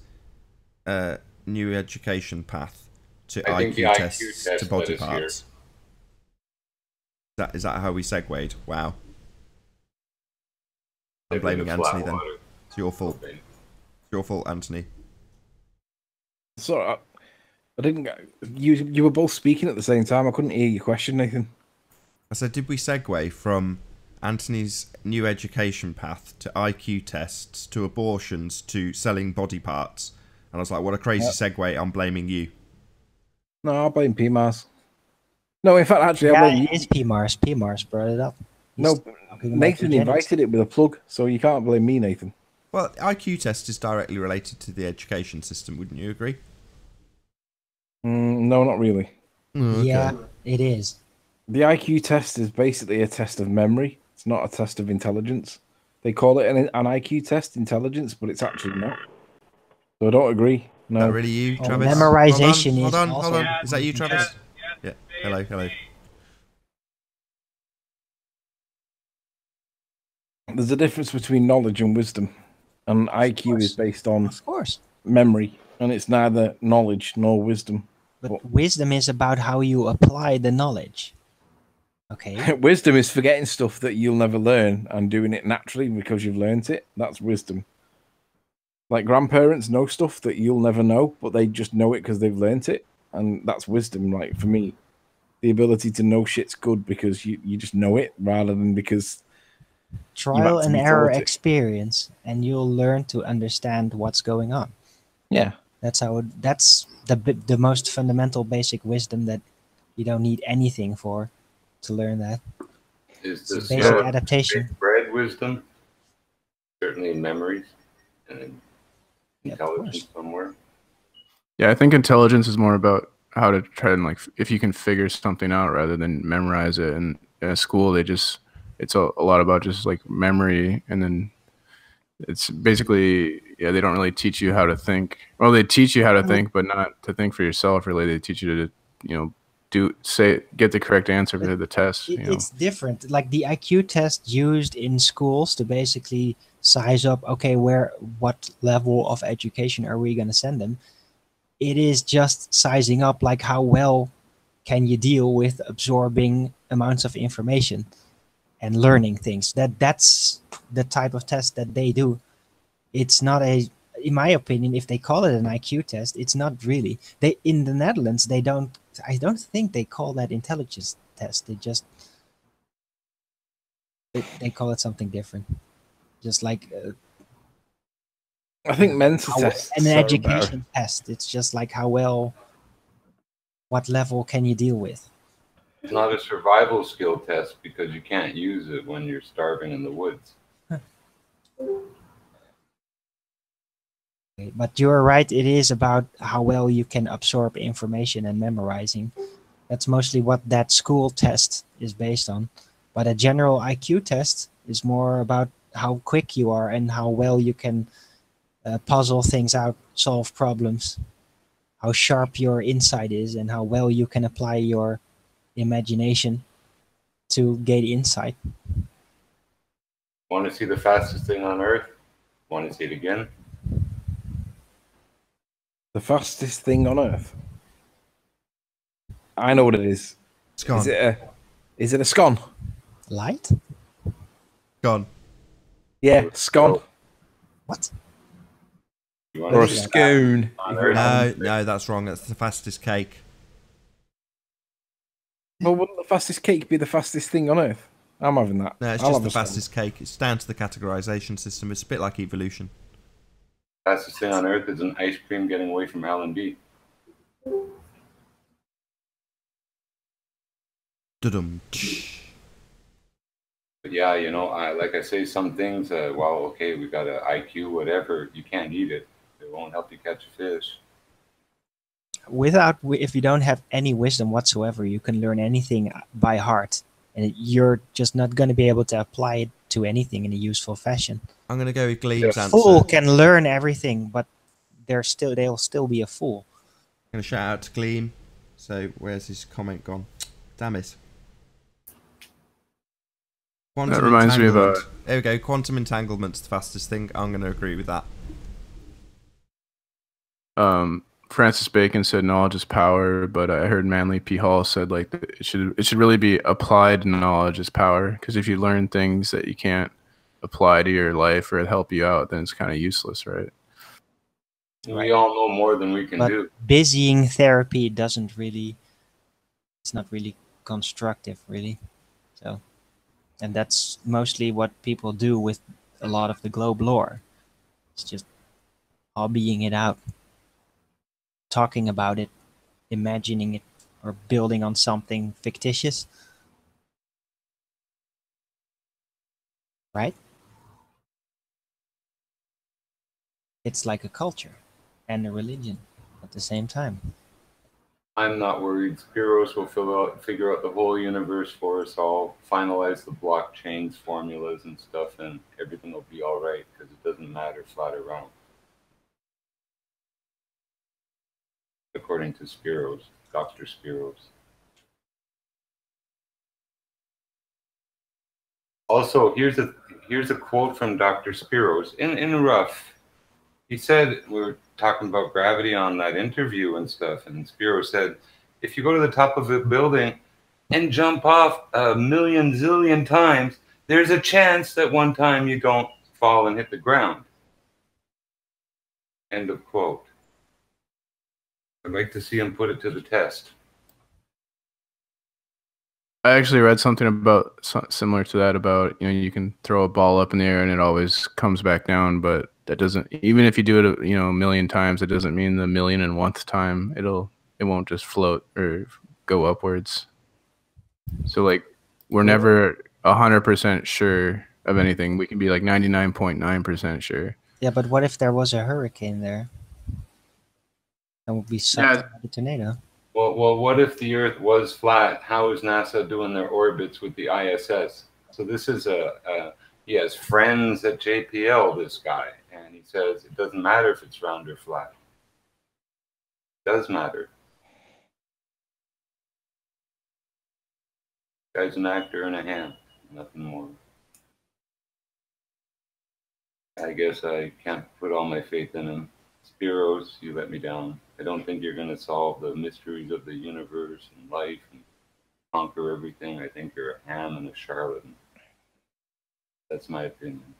new education path to IQ tests to body parts? Is that how we segued? Wow. I'm blaming Anthony then. It's your fault. It's your fault, Anthony. Sorry, I didn't. You were both speaking at the same time. I couldn't hear your question, Nathan. I said, did we segue from Anthony's new education path to IQ tests to abortions to selling body parts? And I was like, what a crazy segue. I'm blaming you. No, I'll blame PMARS. No, in fact, actually, yeah, I'll blame you. It is PMARS. PMARS brought it up. No, Nathan invited it with a plug, so you can't blame me, Nathan. Well, IQ test is directly related to the education system, wouldn't you agree? No, not really. Okay. Yeah, it is. The IQ test is basically a test of memory. It's not a test of intelligence. They call it an IQ test, intelligence, but it's actually not. So I don't agree. No. Is that really you, Travis? Memorization hold on. Yeah, is that you, Travis? Yeah. Hello. There's a difference between knowledge and wisdom, and IQ is based on, of course, memory, and it's neither knowledge nor wisdom. But wisdom is about how you apply the knowledge. Okay. Wisdom is forgetting stuff that you'll never learn and doing it naturally because you've learned it. That's wisdom. Like grandparents know stuff that you'll never know, but they just know it because they've learned it, and that's wisdom. Like for me, the ability to know shit's good because you just know it rather than because trial and error experience, and you'll learn to understand what's going on. Yeah, that's how. That's the most fundamental, basic wisdom that you don't need anything for to learn. That is this basic adaptation. Bred wisdom, certainly memories and intelligence somewhere. Yeah, I think intelligence is more about how to try and like if you can figure something out rather than memorize it. And in school, it's a lot about just like memory, and then it's basically they don't really teach you how to think. Well, they teach you how to think, but not to think for yourself. Really, they teach you to get the correct answer for the test. It's different. Like the IQ test used in schools to basically size up, okay, what level of education are we going to send them? It is just sizing up, like how well can you deal with absorbing amounts of information and learning things. That's the type of test that they do. it's not a, in my opinion, if they call it an IQ test, it's not really. They, in the Netherlands, they don't, I don't think they call that intelligence test. They just, they call it something different. Just like I think mental tests an are education test. It's just like how well, what level can you deal with? It's not a survival skill test because you can't use it when you're starving in the woods. But you're right, it is about how well you can absorb information and memorizing. That's mostly what that school test is based on. But a general IQ test is more about how quick you are and how well you can puzzle things out, solve problems, how sharp your insight is, and how well you can apply your imagination to gain insight. Want to see the fastest thing on Earth? Want to see it again? the fastest thing on Earth. I know what it is. Scone. Is it a scone? Light? Gone. Yeah, scone. What? Or a scone. No, that's wrong. That's the fastest cake. Well, wouldn't the fastest cake be the fastest thing on Earth? I'm having that. No, it's I'll just have the a scone. fastest cake. It's down to the categorization system. It's a bit like evolution. Fastest thing on Earth is an ice cream getting away from L&D. Dudum. But yeah, you know, like I say, some things, well, okay, we got an IQ, whatever, you can't eat it. It won't help you catch a fish. If you don't have any wisdom whatsoever, you can learn anything by heart, and you're just not going to be able to apply it to anything in a useful fashion. I'm going to go with Gleam's A answer. fool can learn everything, but they'll still be a fool. I'm going to shout out to Gleam. So where's his comment gone? Damn it. Quantum That reminds me of entanglement. There we go. Quantum entanglement's the fastest thing. I'm going to agree with that. Francis Bacon said knowledge is power, but I heard Manly P. Hall said like it should really be applied knowledge is power, because if you learn things that you can't apply to your life or help you out, then it's kind of useless, right? We all know more than we can do. Busying therapy doesn't really, it's not really constructive, really. So, and that's mostly what people do with a lot of the globe lore. It's just hobbying it out, talking about it, imagining it, or building on something fictitious. Right? It's like a culture and a religion at the same time. I'm not worried. Spiros will figure out the whole universe for us all, finalize the blockchains, formulas, and stuff, and everything will be all right, because it doesn't matter flat around. According to Spiros, Dr. Spiros. Also, here's a quote from Dr. Spiros in rough. He said, we were talking about gravity on that interview and stuff, and Spiro said, if you go to the top of a building and jump off a million zillion times, there's a chance that one time you don't fall and hit the ground. End of quote. I'd like to see him put it to the test. I actually read something about similar to that about, you know, you can throw a ball up in the air and it always comes back down, but that doesn't, even if you do it, you know, a million times, it doesn't mean the 1,000,001th time it won't just float or go upwards. So like we're never 100% sure of anything. We can be like 99.9% sure. Yeah, but what if there was a hurricane there? That would be sucked by the tornado. Well, what if the Earth was flat? How is NASA doing their orbits with the ISS? So this is he has friends at JPL, this guy, and he says it doesn't matter if it's round or flat. It does matter. The guy's an actor and a ham, nothing more. I guess I can't put all my faith in him. Spiros, you let me down. I don't think you're going to solve the mysteries of the universe and life and conquer everything. I think you're a ham and a charlatan. That's my opinion.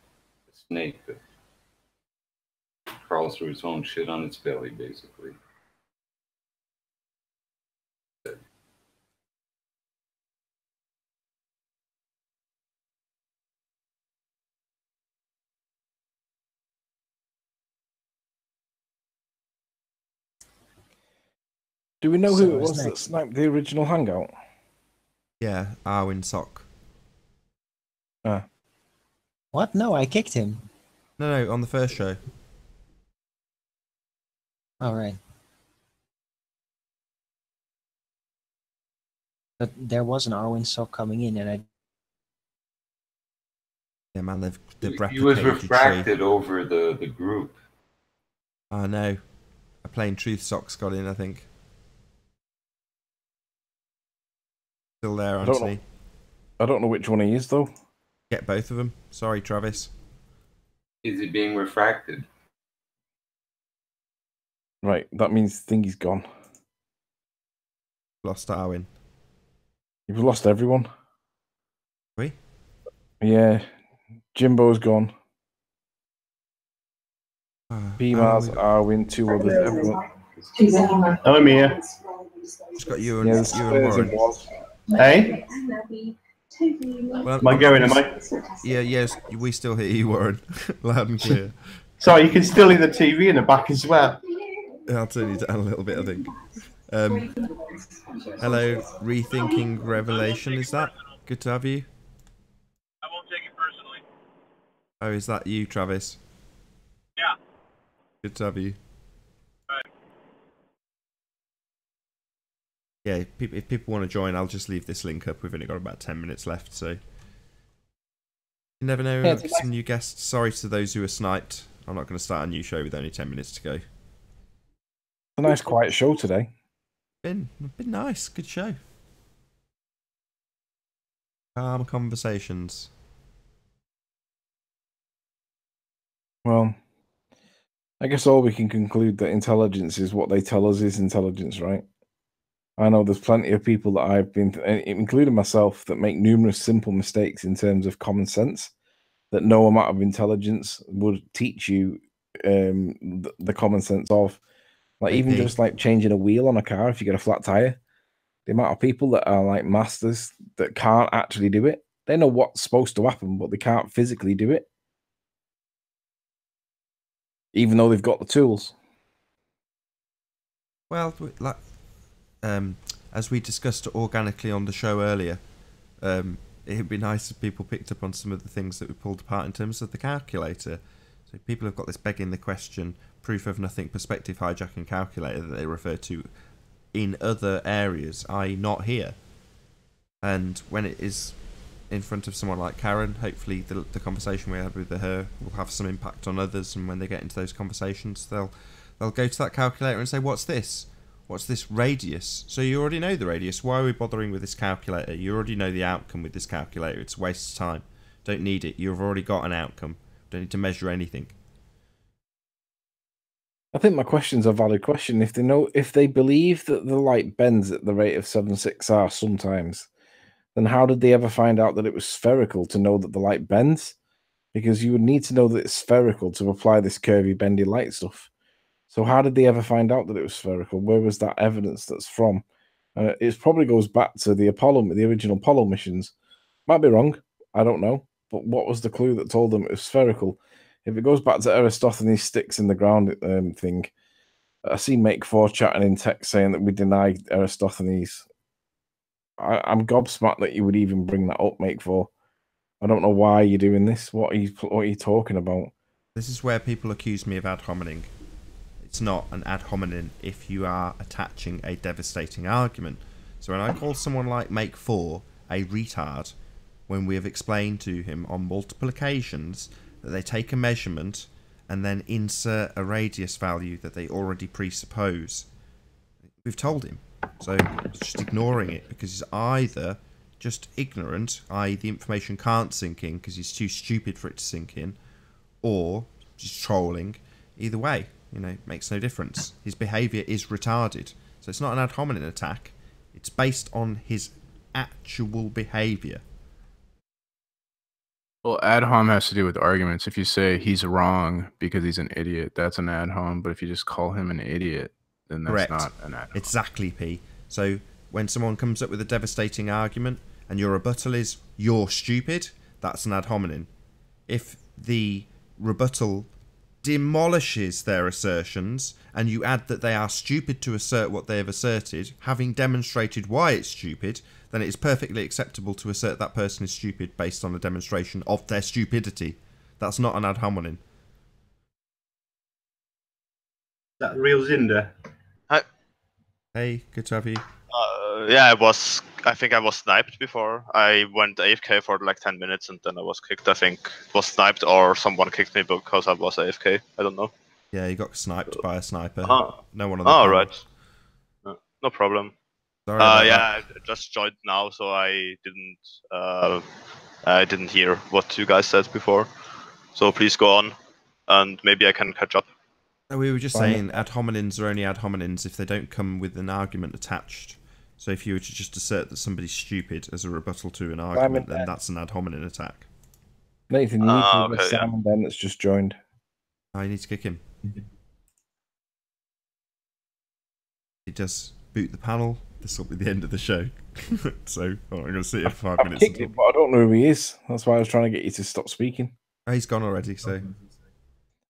A snake. crawls through its own shit on its belly, basically. Do we know So who it who's was that next? sniped the original hangout? Yeah, Arwin Sock. Ah. What? No, I kicked him. No, on the first show. All right. But there was an Arwen sock coming in, and I. Yeah, man, they've replicated. He was refracted over the group. I know. A plain truth socks got in, I think. Still there, Anthony. I don't know which one he is, though. Get both of them. Sorry, Travis. Is he being refracted? Right, that means Thingy's gone. Lost Arwin. You've lost everyone. We? Yeah. Jimbo's gone. PMARS, Arwin, 2 others, everyone. I'm here. It's got you and, you and Warren. Hey? Well, Am I going, am I? Yeah, yes, we still hear you, Warren. Loud and clear. Sorry, you can still hear the TV in the back as well. I'll turn you down a little bit, I think. Hello, Rethinking Revelation, is that? Good to have you. I won't take it personally. Oh, is that you, Travis? Yeah. Good to have you. Right. Yeah, if people want to join, I'll just leave this link up. We've only got about 10 minutes left, so... You never know, Yeah, some new guests. Sorry to those who are sniped. I'm not going to start a new show with only 10 minutes to go. A nice quiet show today. Been nice, good show. Calm conversations. Well, I guess all we can conclude that intelligence is what they tell us is intelligence, right? I know there's plenty of people that I've been, including myself, that make numerous simple mistakes in terms of common sense that no amount of intelligence would teach you the common sense of. Like even just like changing a wheel on a car if you get a flat tire. The amount of people that are like masters that can't actually do it. They know what's supposed to happen, but they can't physically do it. Even though they've got the tools. Well, like, as we discussed organically on the show earlier, it'd be nice if people picked up on some of the things that we pulled apart in terms of the calculator. So people have got this begging the question, proof of nothing perspective hijacking calculator that they refer to in other areas, i.e. not here. And when it is in front of someone like Karen, hopefully the conversation we had with her will have some impact on others, and when they get into those conversations, they'll go to that calculator and say, what's this? What's this radius? So you already know the radius. Why are we bothering with this calculator? You already know the outcome with this calculator. It's a waste of time. Don't need it. You've already got an outcome. Don't need to measure anything. I think my question's a valid question. If they believe that the light bends at the rate of 7/6R sometimes, then how did they ever find out that it was spherical to know that the light bends? Because you would need to know that it's spherical to apply this curvy, bendy light stuff. So how did they ever find out that it was spherical? Where was that evidence that's from? It probably goes back to the original Apollo missions. Might be wrong. I don't know. But what was the clue that told them it was spherical? If it goes back to Aristophanes' sticks in the ground thing, I see Make 4 chatting in text saying that we deny Aristophanes. I'm gobsmacked that you would even bring that up, Make 4. I don't know why you're doing this. What are you talking about? This is where people accuse me of ad hominem. It's not an ad hominem if you are attaching a devastating argument. So when I call someone like Make 4 a retard, when we have explained to him on multiple occasions that they take a measurement and then insert a radius value that they already presuppose, we've told him. So just ignoring it because he's either just ignorant, i.e. the information can't sink in because he's too stupid for it to sink in, or just trolling. Either way, it makes no difference. His behaviour is retarded. So it's not an ad hominem attack. It's based on his actual behaviour. Well, ad hom has to do with arguments. If you say he's wrong because he's an idiot, that's an ad hom. But if you just call him an idiot, then that's Correct. not an ad hom. Exactly, P. So when someone comes up with a devastating argument and your rebuttal is "you're stupid," that's an ad hominem. If the rebuttal demolishes their assertions and you add that they are stupid to assert what they have asserted, having demonstrated why it's stupid, then it is perfectly acceptable to assert that person is stupid based on a demonstration of their stupidity. That's not an ad hominem. That real Zinder. Hi. Hey, good to have you. Yeah, I think I was sniped before. I went AFK for like 10 minutes and then I was kicked. I think was sniped or someone kicked me because I was AFK. I don't know. Yeah, you got sniped by a sniper. Oh. No one on the panel. Right. No problem. Sorry about yeah, I just joined now, so I didn't hear what you guys said before. So please go on, and maybe I can catch up. We were just saying ad hominems are only ad hominems if they don't come with an argument attached. So if you were to just assert that somebody's stupid as a rebuttal to an argument, then that's an ad hominem attack. Nathan, you need to have Simon Ben that's just joined. I need to kick him. He does boot the panel. This will be the end of the show. So I'm going to sit here for 5 minutes. Kicked him, but I don't know who he is. That's why I was trying to get you to stop speaking. Oh, he's gone already, so...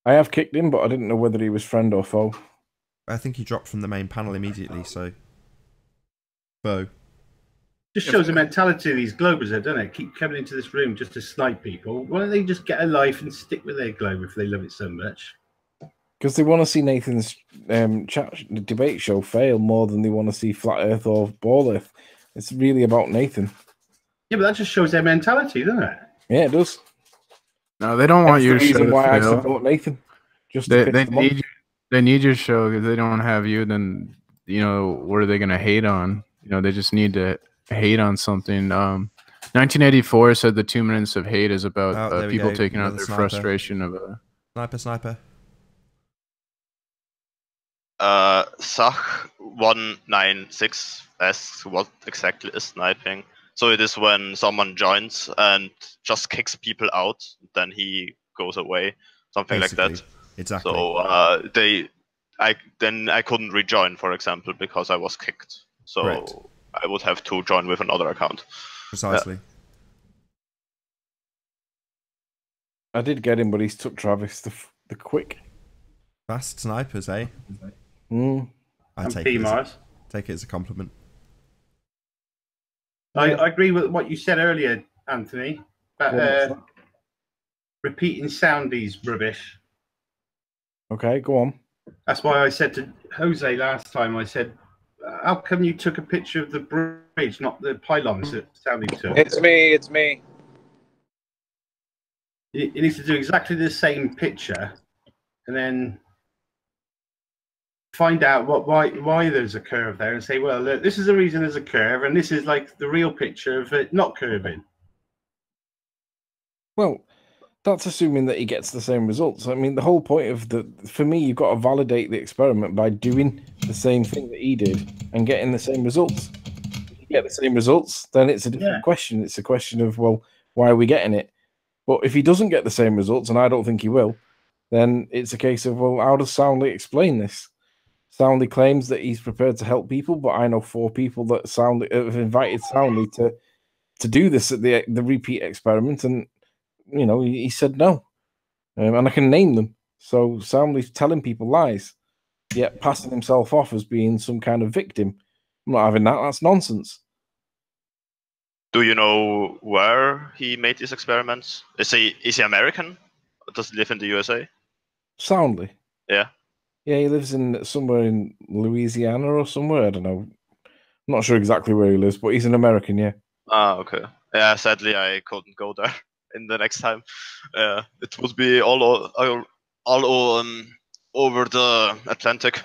I have kicked him, but I didn't know whether he was friend or foe. I think he dropped from the main panel immediately, so... Foe. Just shows the mentality of these globers, doesn't it? Keep coming into this room just to snipe people. Why don't they just get a life and stick with their globe if they love it so much? Because they want to see Nathan's debate show fail more than they want to see Flat Earth or Ball Earth. It's really about Nathan. Yeah, but that just shows their mentality, doesn't it? Yeah, it does. No, they don't want your show to why I fail. support Nathan. Just they need your show because they don't have you. Then what are they going to hate on? They just need to hate on something. 1984 said the 2 minutes of hate is about people taking out their frustration of a sniper. Sach 196 asks what exactly is sniping. So it is when someone joins and just kicks people out, then he goes away, something Basically, like that. Exactly. So I couldn't rejoin, for example, because I was kicked. So Correct. I would have to join with another account. Precisely. Yeah. I did get him, but he's took Travis the quick. Fast snipers, eh? I take it as a compliment. I agree with what you said earlier, Anthony, about repeating soundies rubbish. Okay, go on. That's why I said to Jose last time, I said, how come you took a picture of the bridge, not the pylons that sounding took? It's me. He needs to do exactly the same picture and then find out why there's a curve there and say, well, look, this is the reason there's a curve and this is like the real picture of it not curving. Well, that's assuming that he gets the same results. I mean, the whole point of for me, you've got to validate the experiment by doing the same thing that he did and getting the same results. If you get the same results, then it's a different question. It's a question of, well, why are we getting it? But if he doesn't get the same results, and I don't think he will, then it's a case of, well, how does Soundly explain this? Soundly claims that he's prepared to help people, but I know 4 people that have invited Soundly to do this at the repeat experiment, and he said no, and I can name them. So Soundly's telling people lies, yet passing himself off as being some kind of victim. I'm not having that. That's nonsense. Do you know where he made these experiments? Is he American? Does he live in the USA? Soundly. Yeah. Yeah, he lives somewhere in Louisiana or somewhere. I don't know. I'm not sure exactly where he lives, but he's an American, yeah. Ah, okay. Yeah, sadly I couldn't go there in the next time. It would be all over the Atlantic.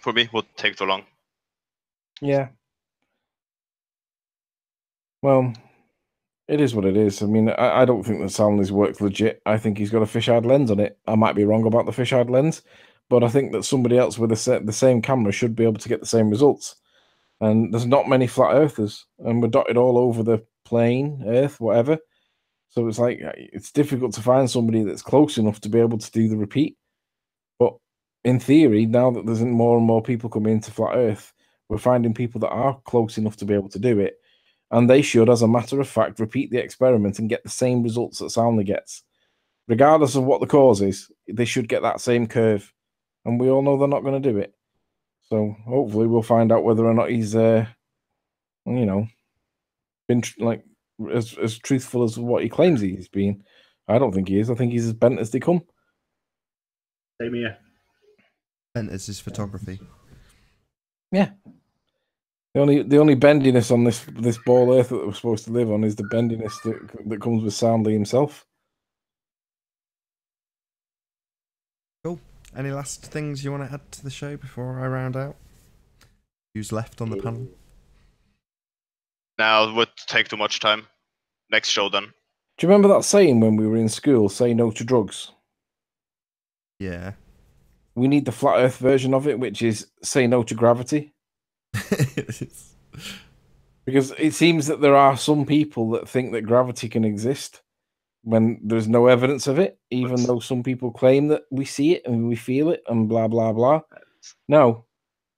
For me, would take too long. Yeah. Well, it is what it is. I mean, I don't think that Soundly's work's legit. I think he's got a fisheye lens on it. I might be wrong about the fisheye lens, but I think that somebody else with the same camera should be able to get the same results. And there's not many flat earthers, and we're dotted all over the plane, Earth, whatever. So it's like it's difficult to find somebody that's close enough to be able to do the repeat. But in theory, now that there's more and more people coming into Flat Earth, we're finding people that are close enough to be able to do it. And they should, as a matter of fact, repeat the experiment and get the same results that Soundly gets. Regardless of what the cause is, they should get that same curve. And we all know they're not going to do it. So hopefully we'll find out whether or not he's, you know, been like as truthful as what he claims he's been. I don't think he is. I think he's as bent as they come. Same here. Bent as his photography. Yeah. The only bendiness on this ball Earth that we're supposed to live on is the bendiness that comes with Soundly himself. Cool. Any last things you want to add to the show before I round out? Who's left on the panel? Now it would take too much time. Next show then. Do you remember that saying when we were in school, say no to drugs? Yeah. We need the Flat Earth version of it, which is say no to gravity. Because it seems that there are some people that think that gravity can exist when there's no evidence of it, even though some people claim that we see it and we feel it and blah, blah, blah. No,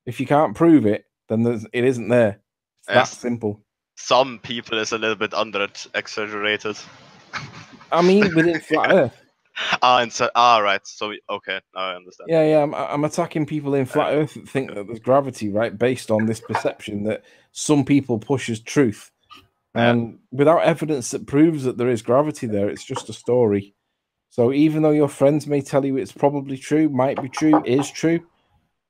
if you can't prove it, then it isn't there. It's that simple. Some people is a little bit exaggerated. I mean, within Flat Earth. Right. So okay, now I understand. Yeah. I'm attacking people in Flat Earth that think that there's gravity, right? Based on this perception that some people push as truth, and without evidence that proves that there is gravity there, it's just a story. So even though your friends may tell you it's probably true, might be true, is true,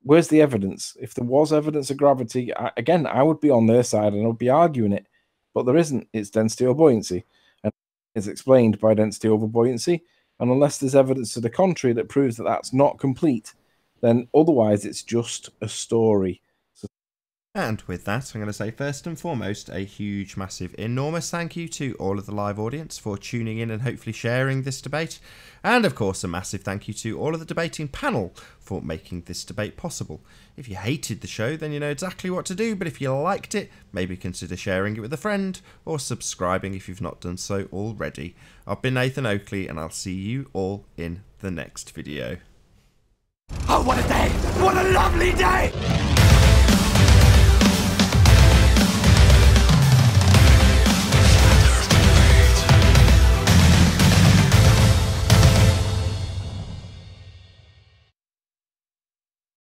where's the evidence? If there was evidence of gravity, again, I would be on their side and I would be arguing it, but there isn't. It's density over buoyancy, and it's explained by density over buoyancy. And unless there's evidence to the contrary that proves that that's not complete, then otherwise it's just a story. And with that, I'm going to say first and foremost, a huge, massive, enormous thank you to all of the live audience for tuning in and hopefully sharing this debate. And of course, a massive thank you to all of the debating panel for making this debate possible. If you hated the show, then you know exactly what to do. But if you liked it, maybe consider sharing it with a friend or subscribing if you've not done so already. I've been Nathan Oakley, and I'll see you all in the next video. Oh, what a day! What a lovely day!